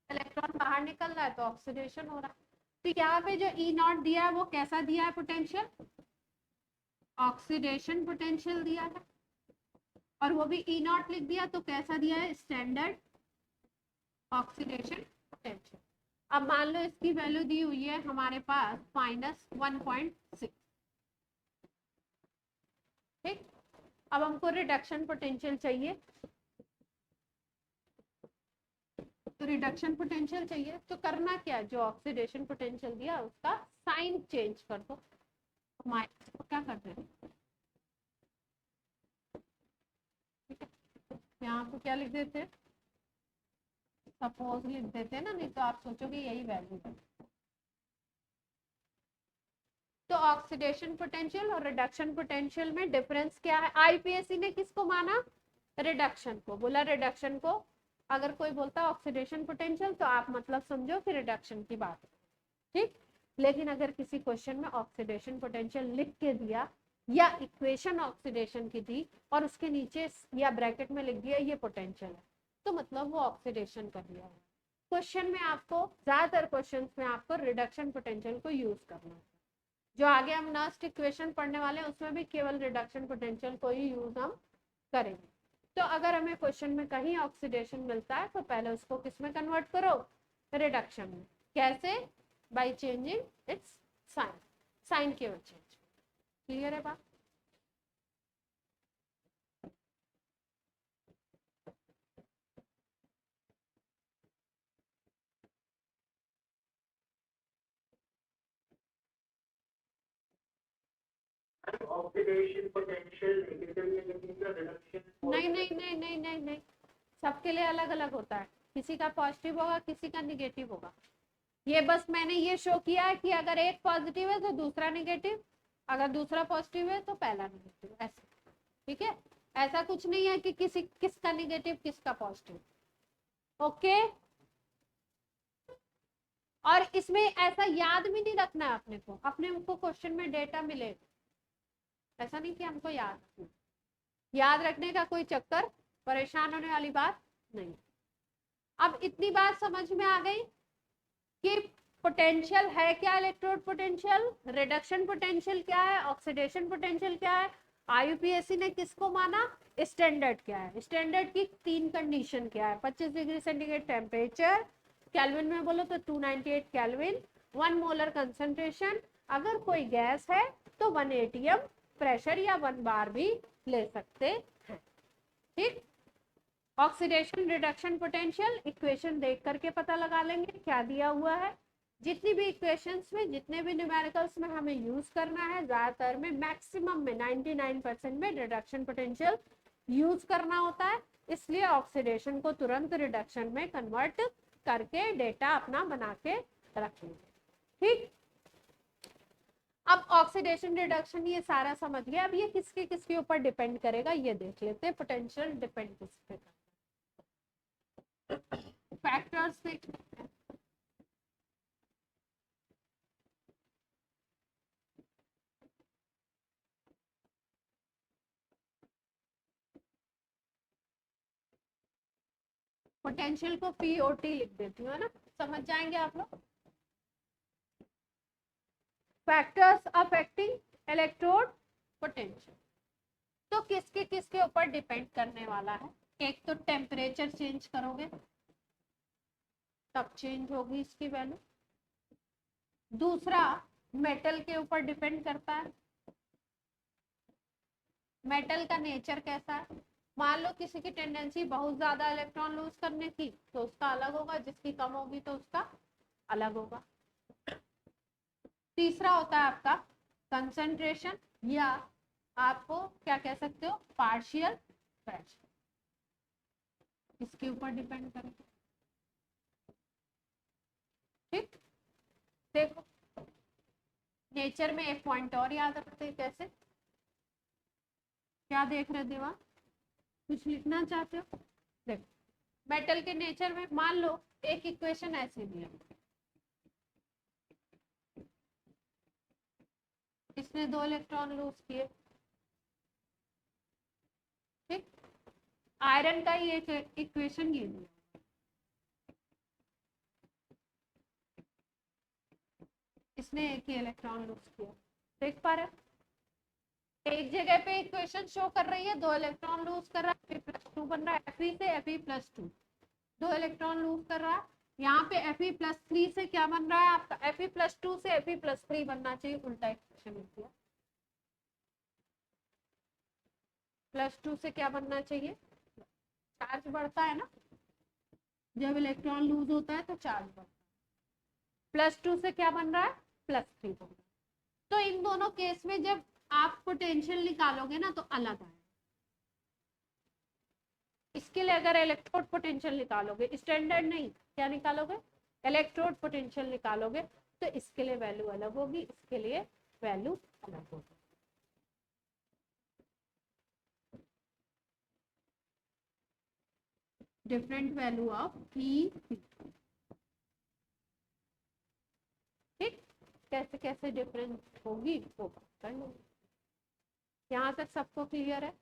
इलेक्ट्रॉन बाहर निकल रहा है तो ऑक्सीडेशन हो रहा है। तो यहाँ पे जो E0 दिया है वो कैसा दिया है पोटेंशियल, ऑक्सीडेशन पोटेंशियल दिया है, और वो भी E0 लिख दिया तो कैसा दिया है, स्टैंडर्ड ऑक्सीडेशन पोटेंशियल। अब मान लो इसकी वैल्यू दी हुई है हमारे पास -1.6, ठीक। अब हमको रिडक्शन पोटेंशियल चाहिए, तो रिडक्शन पोटेंशियल चाहिए तो करना क्या, जो ऑक्सीडेशन पोटेंशियल दिया उसका साइन चेंज कर दो। माइनस को क्या कर रहे हैं, यहाँ पे क्या लिख देते हैं, सपोज लिख देते हैं ना, नहीं तो आप सोचोगे यही वैल्यू है। तो ऑक्सीडेशन पोटेंशियल और रिडक्शन पोटेंशियल में डिफरेंस क्या है, आईपीएससी ने किसको माना, रिडक्शन को, बोला रिडक्शन को। अगर कोई बोलता ऑक्सीडेशन पोटेंशियल तो आप मतलब समझो कि रिडक्शन की बात है, ठीक। लेकिन अगर किसी क्वेश्चन में ऑक्सीडेशन पोटेंशियल लिख के दिया या इक्वेशन ऑक्सीडेशन की दी और उसके नीचे या ब्रैकेट में लिख दिया ये पोटेंशियल है, तो मतलब वो ऑक्सीडेशन कर लिया है। क्वेश्चन में आपको, ज्यादातर क्वेश्चंस में आपको रिडक्शन पोटेंशियल को यूज करना है। जो आगे हम नेक्स्ट इक्वेशन पढ़ने वाले हैं उसमें भी केवल रिडक्शन पोटेंशियल को ही यूज हम करेंगे। तो अगर हमें क्वेश्चन में कहीं ऑक्सीडेशन मिलता है तो पहले उसको किस में कन्वर्ट करो, रिडक्शन में। कैसे, by changing its sign, sign की वजह से। क्लियर है बात। ऑक्सीडेशन पोटेंशियल नेगेटिव में लिखेंगे, रिडक्शन नहीं नहीं नहीं नहीं नहीं नहीं, सबके लिए अलग अलग होता है, किसी का पॉजिटिव होगा किसी का निगेटिव होगा। ये बस मैंने ये शो किया है कि अगर एक पॉजिटिव है तो दूसरा निगेटिव, अगर दूसरा पॉजिटिव है तो पहला निगेटिव, ऐसे, ठीक है। ऐसा कुछ नहीं है कि किसका निगेटिव किसका पॉजिटिव, ओके। और इसमें ऐसा याद भी नहीं रखना है अपने को क्वेश्चन में डेटा मिले, ऐसा नहीं कि हमको याद रखना, याद रखने का कोई चक्कर, परेशान होने वाली बात नहीं। अब इतनी बात समझ में आ गई कि पोटेंशियल है क्या, इलेक्ट्रोड पोटेंशियल, रिडक्शन पोटेंशियल क्या है, ऑक्सीडेशन पोटेंशियल क्या है, आईयूपीएससी ने किसको माना, स्टैंडर्ड क्या है, स्टैंडर्ड की 3 कंडीशन क्या है, 25 डिग्री सेंटीग्रेड टेम्परेचर, केल्विन में बोलो तो 298 केल्विन, 1 मोलर कंसंट्रेशन, अगर कोई गैस है तो 1 एटीएम प्रेशर या 1 बार भी ले सकते हैं, ठीक। ऑक्सीडेशन रिडक्शन पोटेंशियल इक्वेशन देख करके पता लगा लेंगे क्या दिया हुआ है। जितनी भी इक्वेशंस में, जितने भी न्यूमेरिकल्स में हमें यूज करना है, ज्यादातर में, मैक्सिमम में 99% में रिडक्शन पोटेंशियल यूज करना होता है, इसलिए ऑक्सीडेशन को तुरंत रिडक्शन में कन्वर्ट करके डेटा अपना बना के रखेंगे, ठीक। अब ऑक्सीडेशन रिडक्शन ये सारा समझ गया, अब ये किसके किसके ऊपर डिपेंड करेगा ये देख लेते हैं, पोटेंशियल डिपेंड किस पे करता है, फैक्टर्स देख लेते हैं। पोटेंशियल को पीओटी लिख देती हूँ, है ना, समझ जाएंगे आप लोग। फैक्टर्स अफेक्टिंग इलेक्ट्रोड पोटेंशियल, तो किसके किसके ऊपर डिपेंड करने वाला है, एक तो टेम्परेचर चेंज करोगे तब चेंज होगी इसकी वैल्यू, दूसरा मेटल के ऊपर डिपेंड करता है, मेटल का नेचर कैसा है, मान लो किसी की टेंडेंसी बहुत ज्यादा इलेक्ट्रॉन लूज करने की तो उसका अलग होगा, जिसकी कम होगी तो उसका अलग होगा। तीसरा होता है आपका कंसंट्रेशन, या आपको क्या कह सकते हो, पार्शियल फ्रैक्शन, इसके ऊपर डिपेंड करेगा, ठीक। देखो नेचर में एक पॉइंट और याद रखते हैं, कैसे, क्या देख रहे दिमाग, कुछ लिखना चाहते हो, देखो मेटल के नेचर में मान लो एक इक्वेशन ऐसे दिया, इसने 2 इलेक्ट्रॉन लूज किए, ठीक। आयरन का ही एक इक्वेशन ये दिया, इसने एक ही इलेक्ट्रॉन लूज किया, देख पा रहे हो? एक जगह पे इक्वेशन शो कर रही है 2 इलेक्ट्रॉन लूज कर रहा है, Fe+2 बन रहा है, Fe से Fe+2 2 इलेक्ट्रॉन लूज कर रहा है। यहाँ पे Fe+3 से क्या बन रहा है आपका, Fe+2 से Fe+3 बनना चाहिए, उल्टा इक्वेशन लिख दिया। +2 से क्या बनना चाहिए, चार्ज बढ़ता है ना, जब इलेक्ट्रॉन लूज होता है तो चार्ज बढ़ता है। +2 से क्या बन रहा है, +3 बन रहा है। तो इन दोनों केस में जब आप पोटेंशियल निकालोगे ना तो अलग आए। इसके लिए अगर इलेक्ट्रोड पोटेंशियल निकालोगे, स्टैंडर्ड नहीं, क्या निकालोगे, इलेक्ट्रोड पोटेंशियल निकालोगे, तो इसके लिए वैल्यू अलग होगी, इसके लिए वैल्यू अलग होगी। डिफरेंट वैल्यू ऑफ ई, ठीक। कैसे कैसे डिफरेंस होगी वो बात कर लेंगे। यहाँ तक सबको क्लियर है?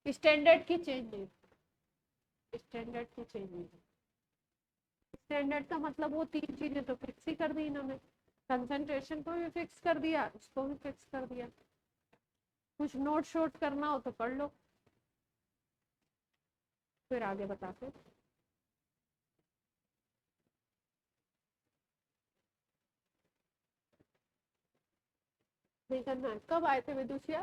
स्टैंडर्ड की चेंज नहीं, स्टैंडर्ड की चेंज नहीं। स्टैंडर्ड का मतलब वो 3 चीजें तो फिक्स ही कर दी इन्होंने, कंसंट्रेशन को भी फिक्स कर दिया, इसको भी फिक्स कर दिया। कुछ नोट शोट करना हो तो कर लो, फिर आगे बताते। नहीं करना है। कब आए थे विदुषिया?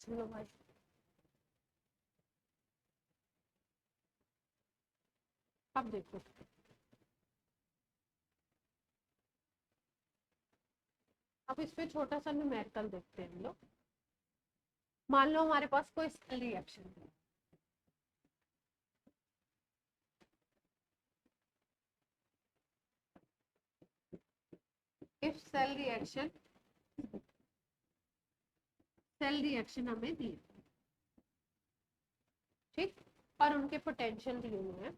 चलो भाई, अब देखो, अब इस पे छोटा सा न्यूमेरिकल देखते हैं हम लोग। मान लो हमारे पास कोई सेल रिएक्शन है, इफ सेल रिएक्शन हमें दिए, ठीक, और उनके पोटेंशियल दिए हुए हैं,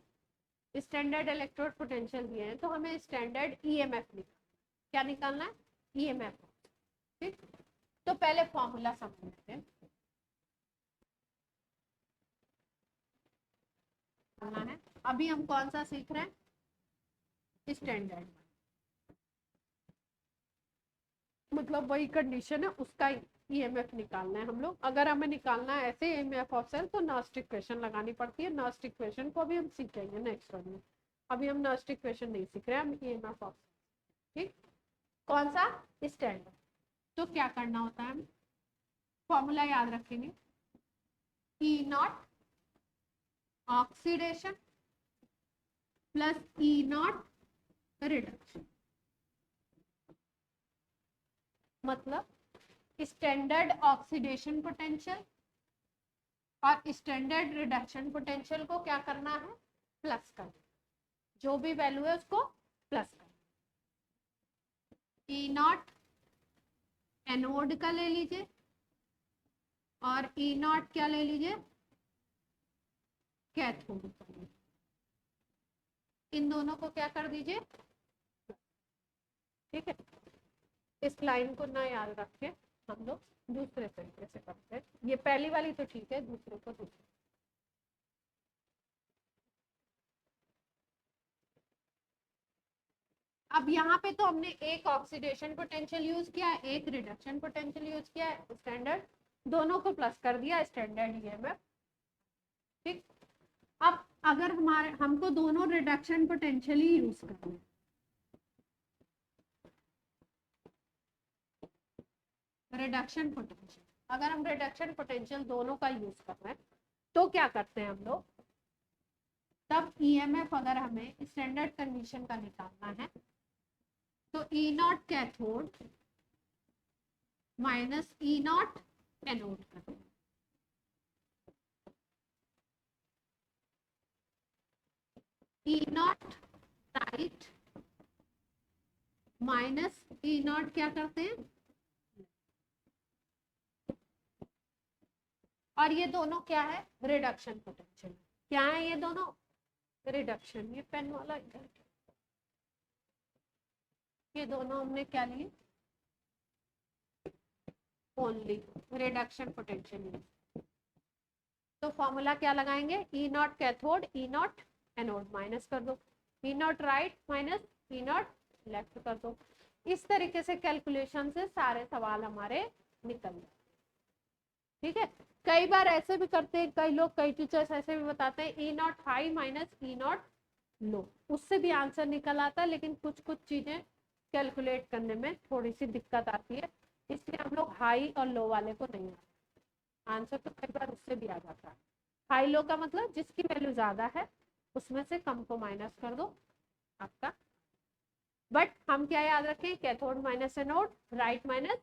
स्टैंडर्ड इलेक्ट्रोड पोटेंशियल दिए हैं, तो हमें स्टैंडर्ड ईएमएफ निकालना, क्या निकालना है, ईएमएफ, ठीक। तो पहले फॉर्मूला समझ लेते हैं। है अभी हम कौन सा सीख रहे हैं, स्टैंडर्ड, मतलब वही कंडीशन है, उसका ईएमएफ निकालना है हम लोग। अगर हमें निकालना है ऐसे ईएमएफ ऑफ सेल तो नर्स्ट इक्वेशन लगानी पड़ती है। नर्स्ट इक्वेशन को अभी हम सीखेंगे नेक्स्ट वन में, अभी हम नर्स्ट इक्वेशन नहीं सीख रहे हैं, हम ईएमएफ ऑफ सेल, ठीक। कौन सा, स्टैंडर्ड। तो क्या करना होता है, फॉर्मूला याद रखेंगे, E naught oxidation plus E naught reduction, मतलब स्टैंडर्ड ऑक्सीडेशन पोटेंशियल और स्टैंडर्ड रिडक्शन पोटेंशियल को क्या करना है, प्लस कर, जो भी वैल्यू है उसको प्लस कर। ई नॉट एनोड का ले लीजिए और ई नॉट क्या ले लीजिए, कैथोड का। इन दोनों को क्या कर दीजिए, ठीक है। इस लाइन को ना याद रखें, हम लोग दूसरे तरीके से करते हैं, ये पहली वाली तो ठीक है, दूसरे को दूसरे। अब यहाँ पे तो हमने एक ऑक्सीडेशन पोटेंशियल यूज किया है, एक रिडक्शन पोटेंशियल यूज किया है, स्टैंडर्ड दोनों को प्लस कर दिया स्टैंडर्ड ईएमएफ, ठीक। अब अगर हमारे हमको दोनों रिडक्शन पोटेंशियल ही यूज करना है, रिडक्शन पोटेंशियल, अगर हम रिडक्शन पोटेंशियल दोनों का यूज कर रहे हैं तो क्या करते हैं हम लोग, तब ईएमएफ अगर हमें स्टैंडर्ड कंडीशन का निकालना है तो E naught cathode minus E naught anode करते हैं। E naught right minus E naught क्या करते हैं, और ये दोनों क्या है, रिडक्शन पोटेंशियल। क्या है ये दोनों, रिडक्शन। ये पेन वाला इधर, ये दोनों हमने क्या लिए, ओनली रिडक्शन पोटेंशियल। तो फॉर्मूला क्या लगाएंगे, E naught cathode E naught anode, minus कर दो, E naught right minus E naught left कर दो। इस तरीके से कैलकुलेशन से सारे सवाल हमारे निकल जाए। ठीक है, कई बार ऐसे भी करते हैं कई लोग, कई टीचर्स ऐसे भी बताते हैं E naught high minus E naught low, उससे भी आंसर निकल आता है, लेकिन कुछ कुछ चीजें कैलकुलेट करने में थोड़ी सी दिक्कत आती है, इसलिए हम लोग हाई और लो वाले को नहीं आते। आंसर तो कई बार उससे भी आ जाता है। हाई लो का मतलब जिसकी वैल्यू ज्यादा है उसमें से कम को माइनस कर दो आपका। बट हम क्या याद रखें, cathode minus anode, right minus,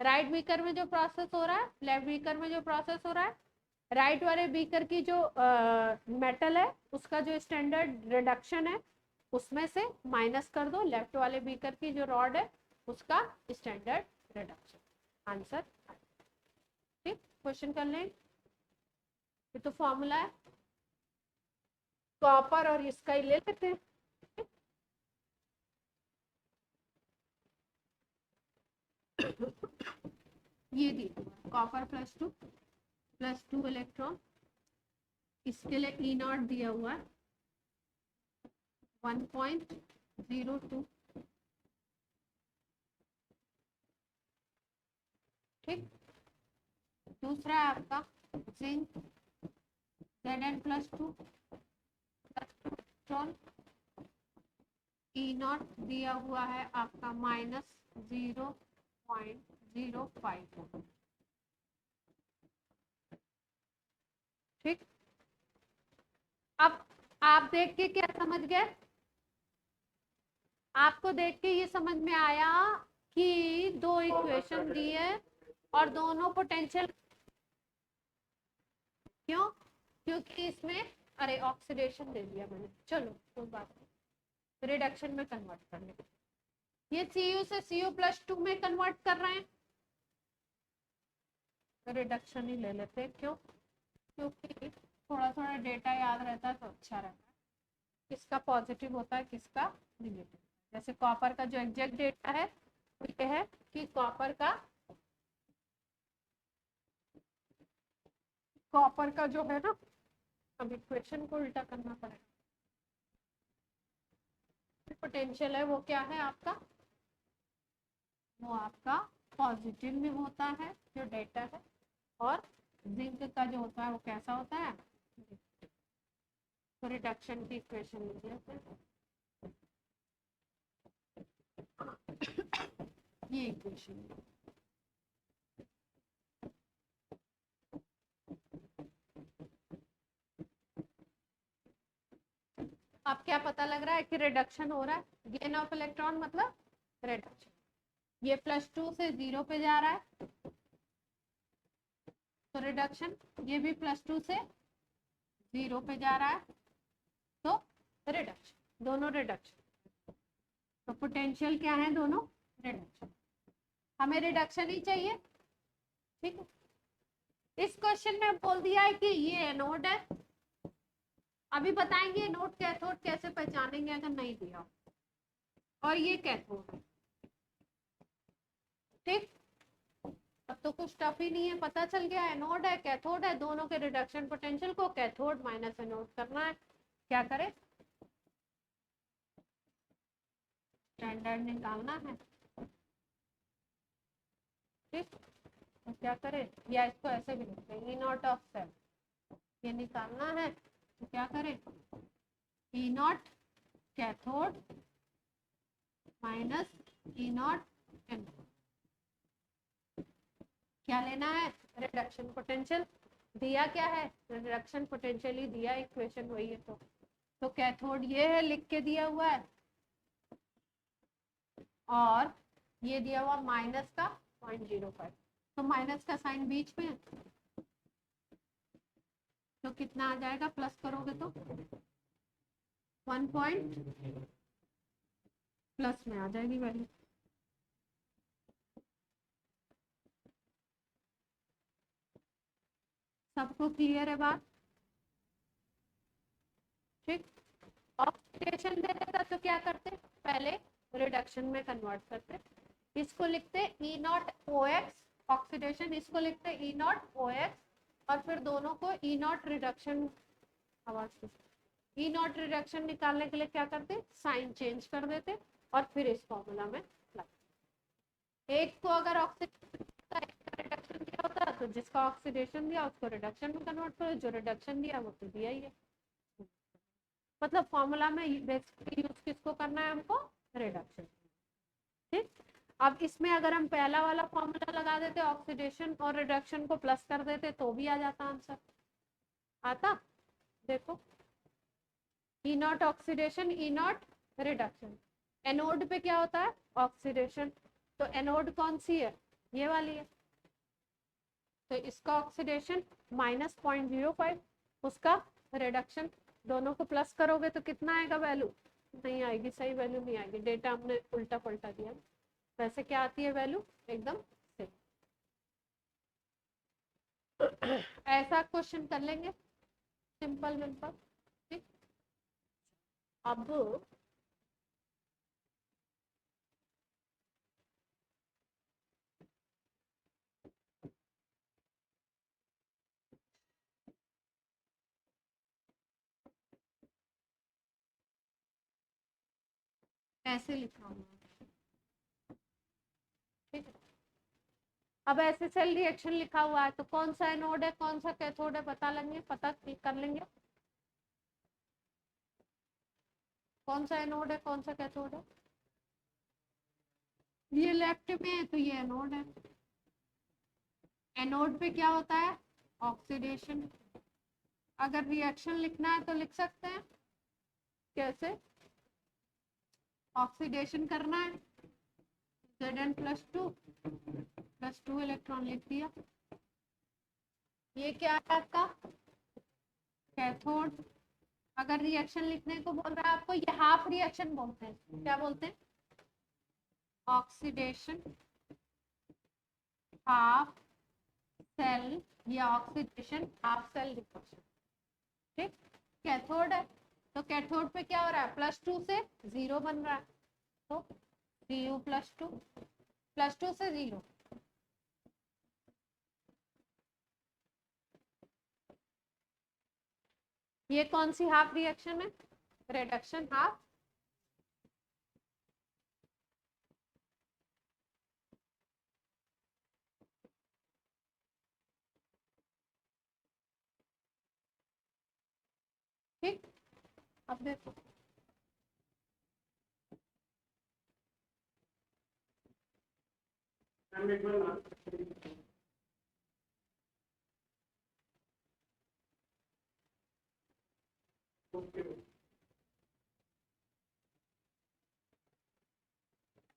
right beaker में जो प्रोसेस हो रहा है, लेफ्ट बीकर में जो प्रोसेस हो रहा है, राइट वाले बीकर की जो मेटल है उसका जो स्टैंडर्ड रिडक्शन है उसमें से माइनस कर दो, लेफ्ट वाले बीकर की जो रॉड है उसका स्टैंडर्ड रिडक्शन। आंसर ठीक, क्वेश्चन कर लें। ये तो फॉर्मूला है, कॉपर और इसका ही ले लेते हैं। ये दी कॉपर प्लस टू इलेक्ट्रॉन, इसके लिए ई नॉट दिया हुआ है 1.02। ठीक, दूसरा है आपका zinc Zn plus two electron, E not दिया हुआ है आपका -0.05। ठीक, अब आप देख के क्या समझ गए, आपको देख के ये समझ में आया कि दो इक्वेशन दी है और दोनों पोटेंशियल, क्यों, क्योंकि इसमें अरे ऑक्सीडेशन दे दिया मैंने, चलो कोई बात नहीं, रिडक्शन में कन्वर्ट करने, ये Cu से Cu+2 में कन्वर्ट कर रहे हैं, रिडक्शन ही ले लेते हैं। क्यों, क्योंकि थोड़ा थोड़ा डेटा याद रहता है तो अच्छा रहता है, किसका पॉजिटिव होता है किसका निगेटिव। जैसे कॉपर का जो एग्जैक्ट डेटा है वो ये है कि कॉपर का जो है ना, अब इक्वेशन को उल्टा करना पड़ेगा, पोटेंशियल है वो क्या है आपका, वो आपका पॉजिटिव में होता है जो डेटा है, और जिंक का जो होता है वो कैसा होता है, तो रिडक्शन की इक्वेशन लीजिए, ये इक्वेशन। अब क्या पता लग रहा है कि रिडक्शन हो रहा है, गेन ऑफ इलेक्ट्रॉन मतलब रिडक्शन, ये +2 से 0 पे जा रहा है तो रिडक्शन, ये भी +2 से 0 पे जा रहा है तो रिडक्शन, दोनों रिडक्शन। तो पोटेंशियल क्या है, दोनों रिडक्शन, हमें रिडक्शन ही चाहिए। ठीक है, इस क्वेश्चन में बोल दिया है कि ये एनोड है, अभी बताएंगे एनोड कैथोड कैसे पहचानेंगे अगर नहीं दिया, और ये कैथोड है। ठीक, अब तो कुछ टफ ही नहीं है, पता चल गया एनोड है कैथोड है, दोनों के रिडक्शन पोटेंशियल को कैथोड माइनस एनोड करना है। क्या करें, स्टैंडर्ड निकालना है। ठीक, तो क्या करें, या इसको ऐसे भी लिखते हैं, ई नॉट ऑफ सेल, ये निकालना है तो क्या करें, E naught cathode minus E naught anode, क्या लेना है, रिडक्शन पोटेंशियल, दिया क्या है, रिडक्शन पोटेंशियल ही दिया, इक्वेशन वही है। तो कैथोड ये है लिख के दिया हुआ है, और ये दिया हुआ माइनस का 0.05, तो माइनस का साइन बीच में है तो कितना आ जाएगा, प्लस करोगे तो 1 पॉइंट प्लस में आ जाएगी वैल्यू। सबको क्लियर है बात? ठीक। ऑक्सीडेशन दे देता तो क्या करते, पहले रिडक्शन में कन्वर्ट करते। इसको लिखते ई नॉट ओ एक्स ऑक्सीडेशन, इसको लिखते ई नॉट ओ एक्स, और फिर दोनों को ई नॉट रिडक्शन, आवाज ई नॉट रिडक्शन निकालने के लिए क्या करते, साइन चेंज कर देते और फिर इस फॉर्मूला में एक को अगर ऑक्सीडेशन रिडक्शन दिया होता तो जिसका ऑक्सीडेशन दिया उसको रिडक्शन में कन्वर्ट करो, जो रिडक्शन दिया वो तो दिया ही है। मतलब फॉर्मूला में बेसिकली यूज किसको करना है हमको, रिडक्शन। ठीक। अब इसमें अगर हम पहला वाला फॉर्मूला लगा देते ऑक्सीडेशन और रिडक्शन को प्लस कर देते तो भी आ जाता आंसर। आता, देखो E naught oxidation E naught reduction. Anode पे क्या होता है, ऑक्सीडेशन, तो एनोड कौन सी है, ये वाली है, तो इसका ऑक्सीडेशन -0.05, उसका रिडक्शन, दोनों को प्लस करोगे तो कितना आएगा वैल्यू, नहीं आएगी, सही वैल्यू नहीं आएगी, डेटा हमने उल्टा पलटा दिया। वैसे क्या आती है वैल्यू, एकदम सही। ऐसा क्वेश्चन कर लेंगे, सिंपल सिंपल। ठीक। अब ऐसे लिखा हुआ है, ठीक है। अब ऐसे सेल रिएक्शन लिखा हुआ है तो कौन सा एनोड है कौन सा कैथोड है पता लेंगे, पता कर लेंगे कौन सा एनोड है कौन सा कैथोड है। ये लेफ्ट में है तो ये एनोड है। एनोड पे क्या होता है, ऑक्सीडेशन। अगर रिएक्शन लिखना है तो लिख सकते हैं, कैसे, ऑक्सीडेशन करना है Zn+2 इलेक्ट्रॉन लिख दिया। ये क्या है आपका कैथोड। अगर रिएक्शन लिखने को बोल रहा है आपको, ये हाफ रिएक्शन बोलते हैं, क्या बोलते हैं, ऑक्सीडेशन हाफ सेल या ऑक्सीडेशन हाफ सेल रिएक्शन। ठीक। कैथोड है तो कैथोड पे क्या हो रहा है, +2 से 0 बन रहा है, तो Cu+2 से 0। ये कौन सी हाफ रिएक्शन है, रिडक्शन हाफ। ठीक। अब देखो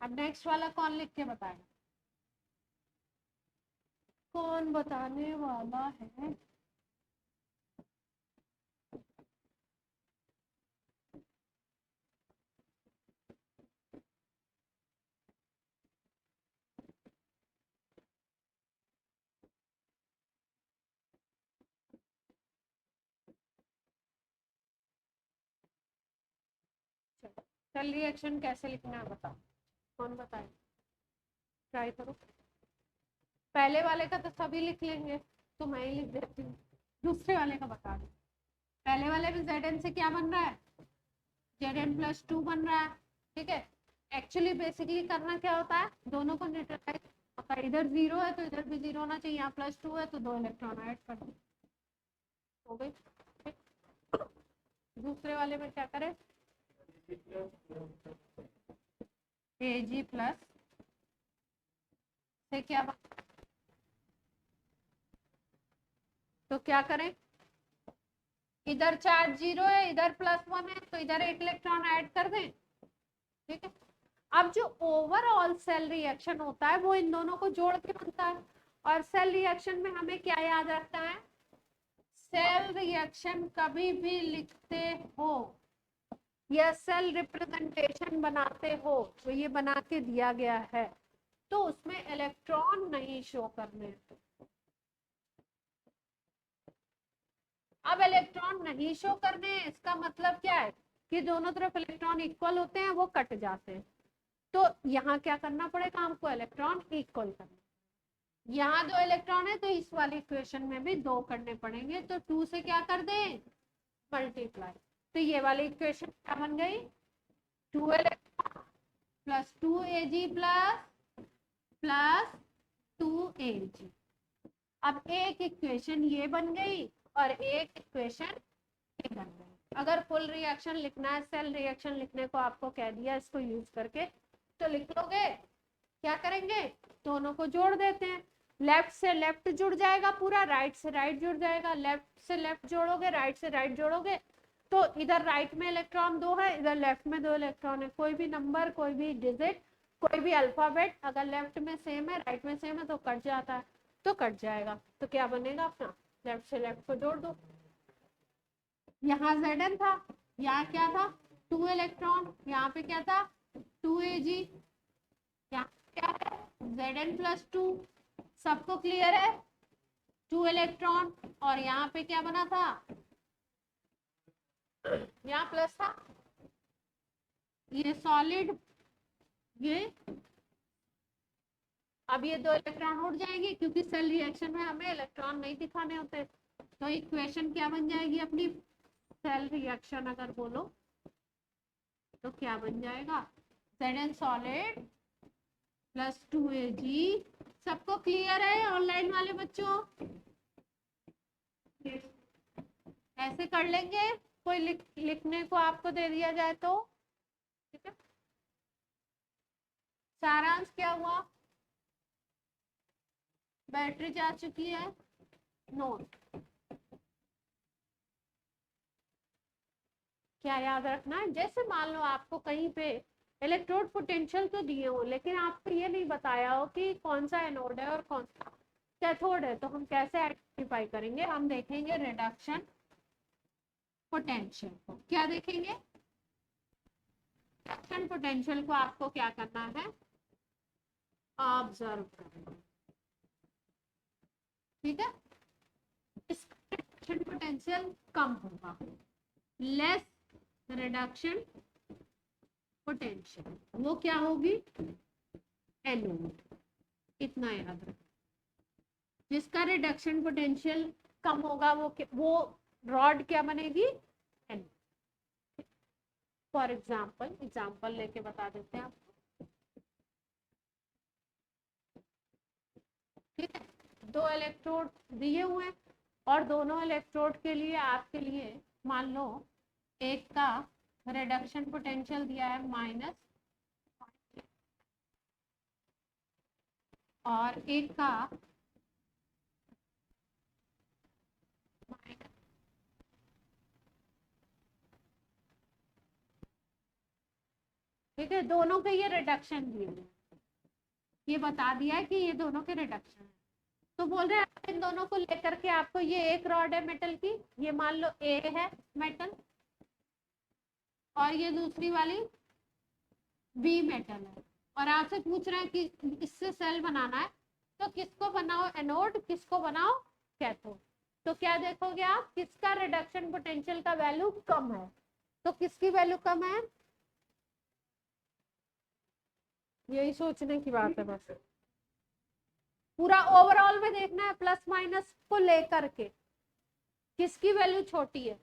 अब नेक्स्ट वाला कौन लिख के बताएगा, कौन बताने वाला है। सेल रिएक्शन कैसे लिखना है बताओ, कौन बताए, ट्राई करो। पहले वाले का तो सभी लिख लेंगे तो मैं ही लिख देती हूँ, दूसरे वाले का बता दो। पहले वाले में Zn से क्या बन रहा है, Zn+2 बन रहा है। ठीक है। एक्चुअली बेसिकली करना क्या होता है, दोनों को न्यूट्रलाइज होता है, इधर 0 है तो इधर भी 0 होना चाहिए, यहाँ +2 है तो 2 इलेक्ट्रॉन ऐड कर दो, हो गई। दूसरे वाले में क्या करें, Ag+ से क्या तो क्या करें, इधर चार्ज 0 है इधर +1 है तो इधर 1 इलेक्ट्रॉन ऐड कर दें। ठीक है। अब जो ओवरऑल सेल रिएक्शन होता है वो इन दोनों को जोड़ के बनता है, और सेल रिएक्शन में हमें क्या याद रखना है, सेल रिएक्शन कभी भी लिखते हो या सेल रिप्रेजेंटेशन बनाते हो, तो ये बना के दिया गया है, तो उसमें इलेक्ट्रॉन नहीं शो करने हैं। अब इलेक्ट्रॉन नहीं शो करने हैं, इसका मतलब क्या है कि दोनों तरफ इलेक्ट्रॉन इक्वल होते हैं, वो कट जाते हैं। तो यहाँ क्या करना पड़ेगा हमको, इलेक्ट्रॉन इक्वल करना। यहाँ 2 इलेक्ट्रॉन है तो इस वाली इक्वेशन में भी 2 करने पड़ेंगे, तो 2 से क्या कर दें, मल्टीप्लाई। तो ये वाली इक्वेशन क्या बन गई, 2 electron plus 2 Ag plus 2 Ag। अब एक इक्वेशन ये बन गई और एक इक्वेशन ये बन गई। अगर फुल रिएक्शन लिखना है, सेल रिएक्शन लिखने को आपको कह दिया इसको यूज करके, तो लिख लोगे। क्या करेंगे, दोनों को जोड़ देते हैं। लेफ्ट से लेफ्ट जुड़ जाएगा पूरा, राइट से राइट जुड़ जाएगा। लेफ्ट से लेफ्ट जोड़ोगे, राइट से राइट जोड़ोगे, तो इधर राइट में इलेक्ट्रॉन 2 है, इधर लेफ्ट में 2 इलेक्ट्रॉन है। कोई भी नंबर, कोई भी डिजिट, कोई भी अल्फाबेट अगर लेफ्ट में सेम है, राइट में सेम है, तो कट जाता है, तो कट जाएगा। तो क्या बनेगा अपना, लेफ्ट से लेफ्ट को जोड़ दो। यहाँ Zn था, यहाँ क्या था, 2 इलेक्ट्रॉन, यहाँ पे क्या था, 2 Ag, यहाँ क्या है, Zn प्लस 2। सबको क्लियर है, 2 इलेक्ट्रॉन, और यहाँ पे क्या बना था, यहाँ प्लस था, ये सॉलिड, ये अब ये 2 इलेक्ट्रॉन उड़ जाएंगे, क्योंकि सेल रिएक्शन में हमें इलेक्ट्रॉन नहीं दिखाने होते। तो इक्वेशन क्या बन जाएगी अपनी, सेल रिएक्शन अगर बोलो तो क्या बन जाएगा, Zn सॉलिड प्लस 2 Ag। सबको क्लियर है ऑनलाइन वाले बच्चों, ऐसे कर लेंगे, कोई लिखने को आपको दे दिया जाए तो, ठीक है। सारांश क्या हुआ, बैटरी जा चुकी है, नोट। क्या याद रखना है, जैसे मान लो आपको कहीं पे इलेक्ट्रोड पोटेंशियल तो दिए हो, लेकिन आपको ये नहीं बताया हो कि कौन सा एनोड है और कौन सा कैथोड है, तो हम कैसे आइडेंटिफाई करेंगे, हम देखेंगे रिडक्शन पोटेंशियल को। क्या देखेंगे, रिडक्शन पोटेंशियल को आपको क्या करना है, ऑब्जर्व करना, ठीक है। इसका रिडक्शन पोटेंशियल कम होगा, लेस रिडक्शन पोटेंशियल, वो क्या होगी, एनोड। इतना याद रखना, जिसका रिडक्शन पोटेंशियल कम होगा वो रॉड क्या बनेगी, एनोड। फॉर एग्जाम्पल लेके बता देते हैं आपको, ठीक है। 2 इलेक्ट्रोड दिए हुए हैं, और दोनों इलेक्ट्रोड के लिए आपके लिए मान लो एक का रिडक्शन पोटेंशियल दिया है माइनस, और एक का माइनस, ठीक है। दोनों के ये रिडक्शन दिए हैं, ये बता दिया है कि ये दोनों के रिडक्शन है। तो बोल रहे हैं इन दोनों को लेकर के आपको, ये एक रॉड है मेटल की, ये मान लो ए है मेटल, और ये दूसरी वाली बी मेटल है, और आपसे पूछ रहे हैं कि इससे सेल बनाना है, तो किसको बनाओ एनोड, किसको बनाओ कैथोड। तो क्या देखोगे आप, किसका रिडक्शन पोटेंशियल का वैल्यू कम है, तो किसकी वैल्यू कम है, यही सोचने की बात है बस। पूरा ओवरऑल में देखना है, प्लस माइनस को लेकर के किसकी वैल्यू छोटी है।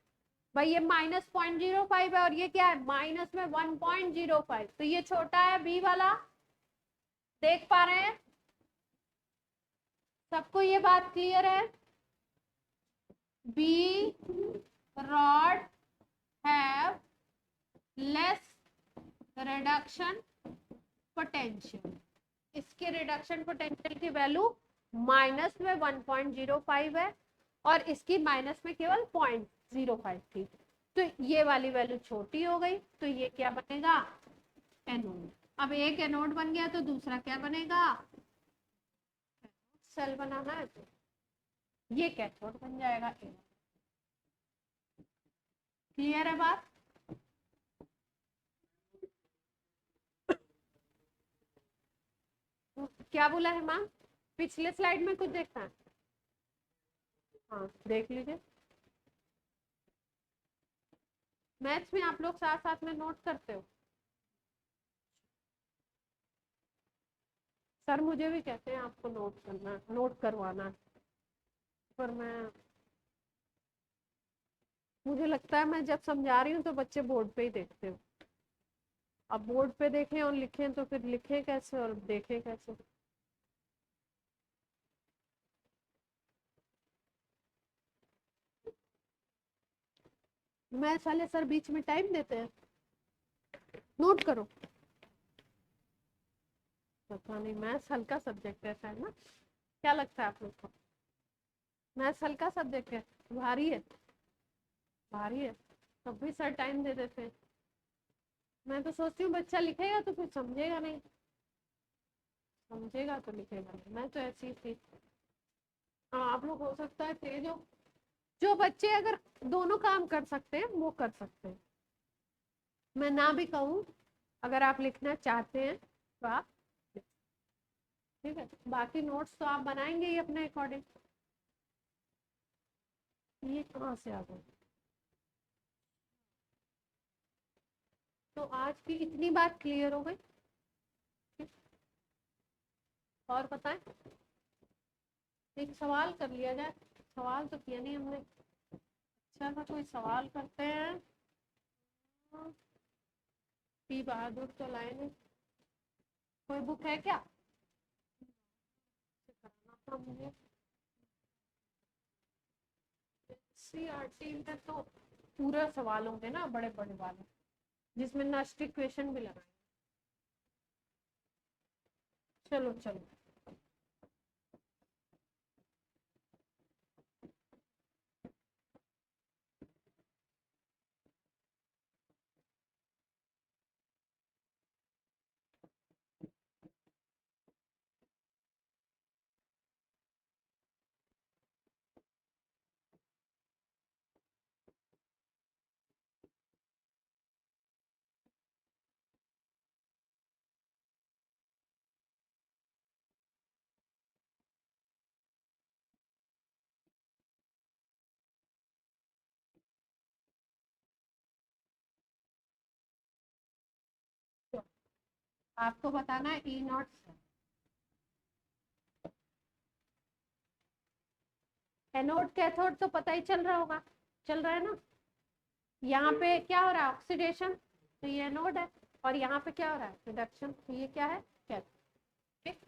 भाई ये -0.05 है, और ये क्या है, माइनस में 1.05, तो ये छोटा है बी वाला, देख पा रहे हैं, सबको ये बात क्लियर है, B rod have less reduction potential, इसके रिडक्शन पोटेंशियल की वैल्यू माइनस में 1.05 है, और इसकी माइनस में केवल 0.05 थी, तो ये वाली वैल्यू छोटी हो गई, तो ये क्या बनेगा, एनोड। अब एक एनोड बन गया, तो दूसरा क्या बनेगा, सेल बनाना है तो ये कैथोड बन जाएगा। क्लियर है बात, क्या बोला है माँ? पिछले स्लाइड में कुछ देखना है? हाँ देख लीजिए। मैथ्स में आप लोग साथ साथ में नोट करते हो? सर मुझे भी कहते हैं आपको नोट करना, नोट करवाना, पर मुझे लगता है मैं जब समझा रही हूँ तो बच्चे बोर्ड पे ही देखते हो। अब बोर्ड पे देखें और लिखें तो फिर लिखें कैसे और देखें कैसे? मैथ्स वाले सर बीच में टाइम देते हैं, नोट करो। पता नहीं, मैथ्स हल्का सब्जेक्ट है शायद ना, क्या लगता है आप लोग को? मैथ्स हल्का सब्जेक्ट है, भारी है? भारी है, तब भी सर टाइम दे देते हैं। मैं तो सोचती हूँ बच्चा लिखेगा तो फिर समझेगा नहीं, समझेगा तो लिखेगा नहीं। मैं तो ऐसी थी। हाँ आप लोग हो सकता है तेज हो, जो बच्चे अगर दोनों काम कर सकते हैं वो कर सकते हैं। मैं ना भी कहूँ, अगर आप लिखना चाहते हैं तो आप, ठीक है। बाकी नोट्स तो आप बनाएंगे ही अपने अकॉर्डिंग। ये कहाँ से आ गए? तो आज की इतनी बात क्लियर हो गई। और बताएं, एक सवाल कर लिया जाए। सवाल तो किया नहीं हमने। अच्छा सा कोई सवाल करते हैं। पी बहादुर तो लाए नहीं। कोई बुक है क्या? कराना था मुझे। सीआरटी में तो पूरा सवाल होंगे ना, बड़े बड़े वाले, जिसमें नष्ट इक्वेशन भी लगाए। चलो चलो, तो आपको बताना है ई नॉट। एनोड कैथोड तो पता ही चल रहा होगा, चल रहा है ना। यहाँ पे क्या हो रहा है? ऑक्सीडेशन, तो ये एनोड है। और यहाँ पे क्या हो रहा है? रिडक्शन, तो ये क्या है? कैथोड। ठीक,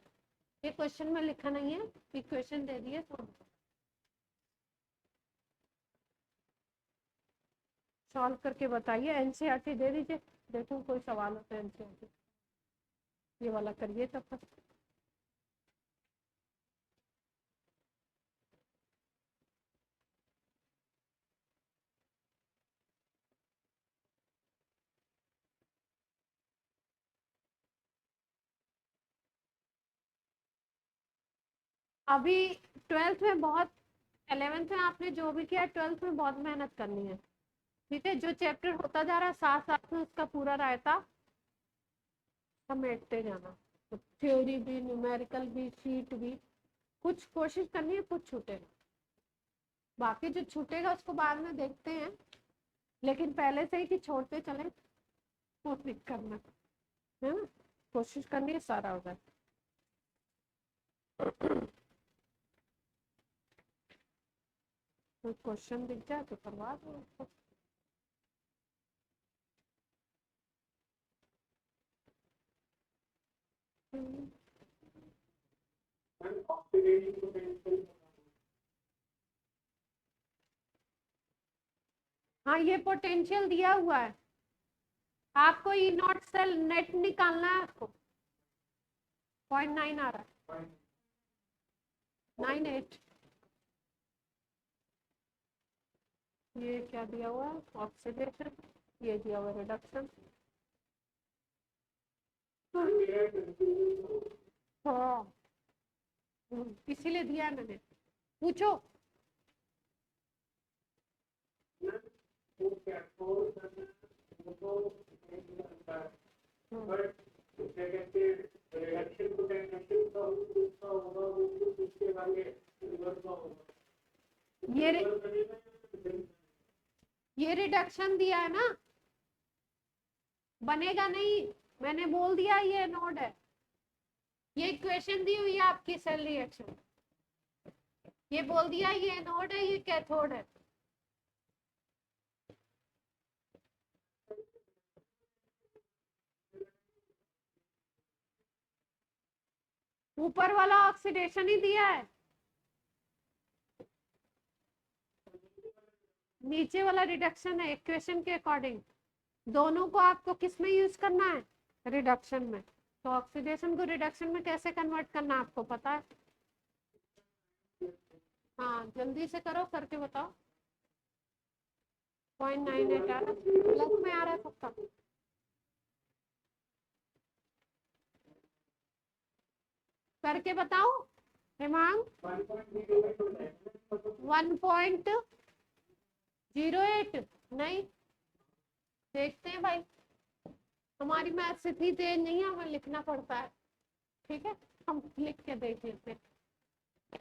ये क्वेश्चन में लिखा नहीं है, इक्वेशन दे दिए तो सॉल्व करके बताइए। एनसीईआरटी दे दीजिए, देखो कोई सवाल हो तो एनसीईआरटी ये वाला करिए तब तक। अभी ट्वेल्थ में बहुत, 11th में आपने जो भी किया, 12th में बहुत मेहनत करनी है। ठीक है, जो चैप्टर होता जा रहा है साथ साथ में उसका पूरा रायता समेटते जाना। तो थ्योरी भी, न्यूमेरिकल भी, शीट भी, कुछ कोशिश करनी है, कुछ छूटेगा। बाकी जो छूटेगा उसको बाद में देखते हैं, लेकिन पहले से ही कि छोड़ते चले वो नहीं करना है ना। कोशिश करनी है सारा हो जाए। कोई क्वेश्चन दिख जाए तो करवा दो उसको। Oxidation potential. हाँ ये पोटेंशियल दिया हुआ है आपको, ई नॉट सेल नेट निकालना है आपको। 0.9 आ रहा है, 98। ये क्या दिया हुआ है? ऑक्सीडेशन, ये दिया हुआ रिडक्शन। हाँ इसीलिए दिया है मैंने। पूछो। But रिडक्शन पोटेंशियल का रिडक्शन दिया है ना, बनेगा नहीं, मैंने बोल दिया ये नोड है, ये इक्वेशन दी हुई है आपकी सेल रिएक्शन, ये बोल दिया ये एनोड है ये कैथोड है। ऊपर वाला ऑक्सीडेशन ही दिया है, नीचे वाला रिडक्शन है इक्वेशन के अकॉर्डिंग। दोनों को आपको किस में यूज करना है, रिडक्शन में। तो ऑक्सीडेशन को रिडक्शन में कैसे कन्वर्ट करना आपको पता है। हाँ जल्दी से करो, करके बताओ। 0.98 आ रहा, प्लस में आ रहा है सबका। करके बताओ हेमांग। 1.08 नहीं, देखते हैं भाई, हमारी मैथ्स इतनी तेज नहीं है, हमें लिखना पड़ता है, ठीक है, हम लिख के देख लेते हैं।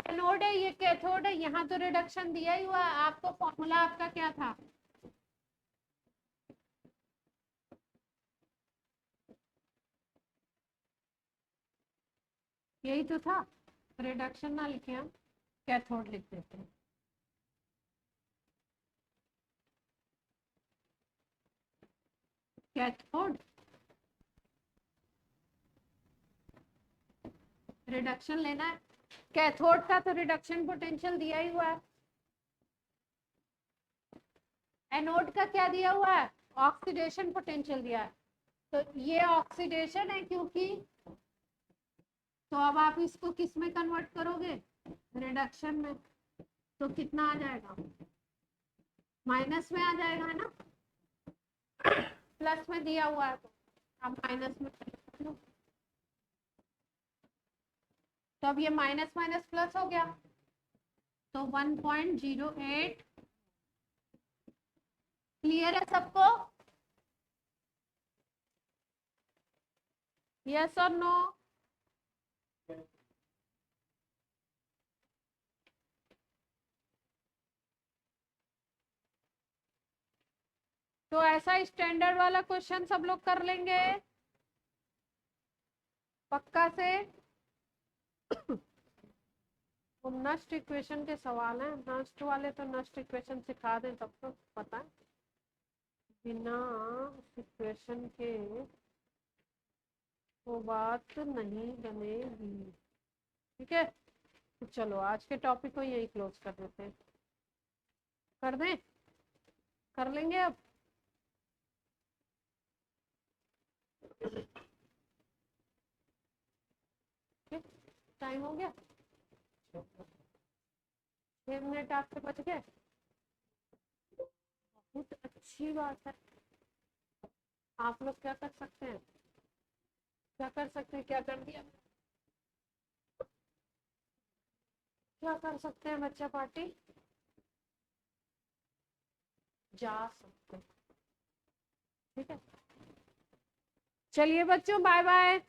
एनोड है ये कैथोड है, यहाँ तो रिडक्शन दिया ही हुआ है आपको। फॉर्मूला आपका क्या था, यही तो था, रिडक्शन ना लिखे हम कैथोड लिख देते हैं। कैथोड रिडक्शन लेना है, कैथोड का तो रिडक्शन पोटेंशियल दिया ही हुआ है। एनोड का क्या दिया हुआ है, ऑक्सीडेशन पोटेंशियल दिया है, तो ये ऑक्सीडेशन है क्योंकि, तो अब आप इसको किस में कन्वर्ट करोगे, रिडक्शन में, तो कितना आ जाएगा, माइनस में आ जाएगा है ना, प्लस में दिया हुआ है तो अब माइनस में, तो अब ये माइनस माइनस प्लस हो गया, तो 1.08। क्लियर है सबको, यस और नो। तो ऐसा स्टैंडर्ड वाला क्वेश्चन सब लोग कर लेंगे पक्का से। वो नष्ट इक्वेशन के सवाल हैं, नष्ट वाले तो नष्ट इक्वेशन सिखा दें तब तो पता है, बिना इक्वेशन के वो बात नहीं बनेगी, ठीक है। तो चलो आज के टॉपिक को यही क्लोज कर देते हैं, कर दें, कर लेंगे अब। टाइम हो गया, 6 मिनट आपके बच गए, बहुत अच्छी बात है। आप लोग क्या कर सकते हैं, क्या कर सकते हैं, क्या कर दिया, क्या कर सकते हैं बच्चा पार्टी, जा सकते हैं, ठीक है। चलिए बच्चों बाय बाय।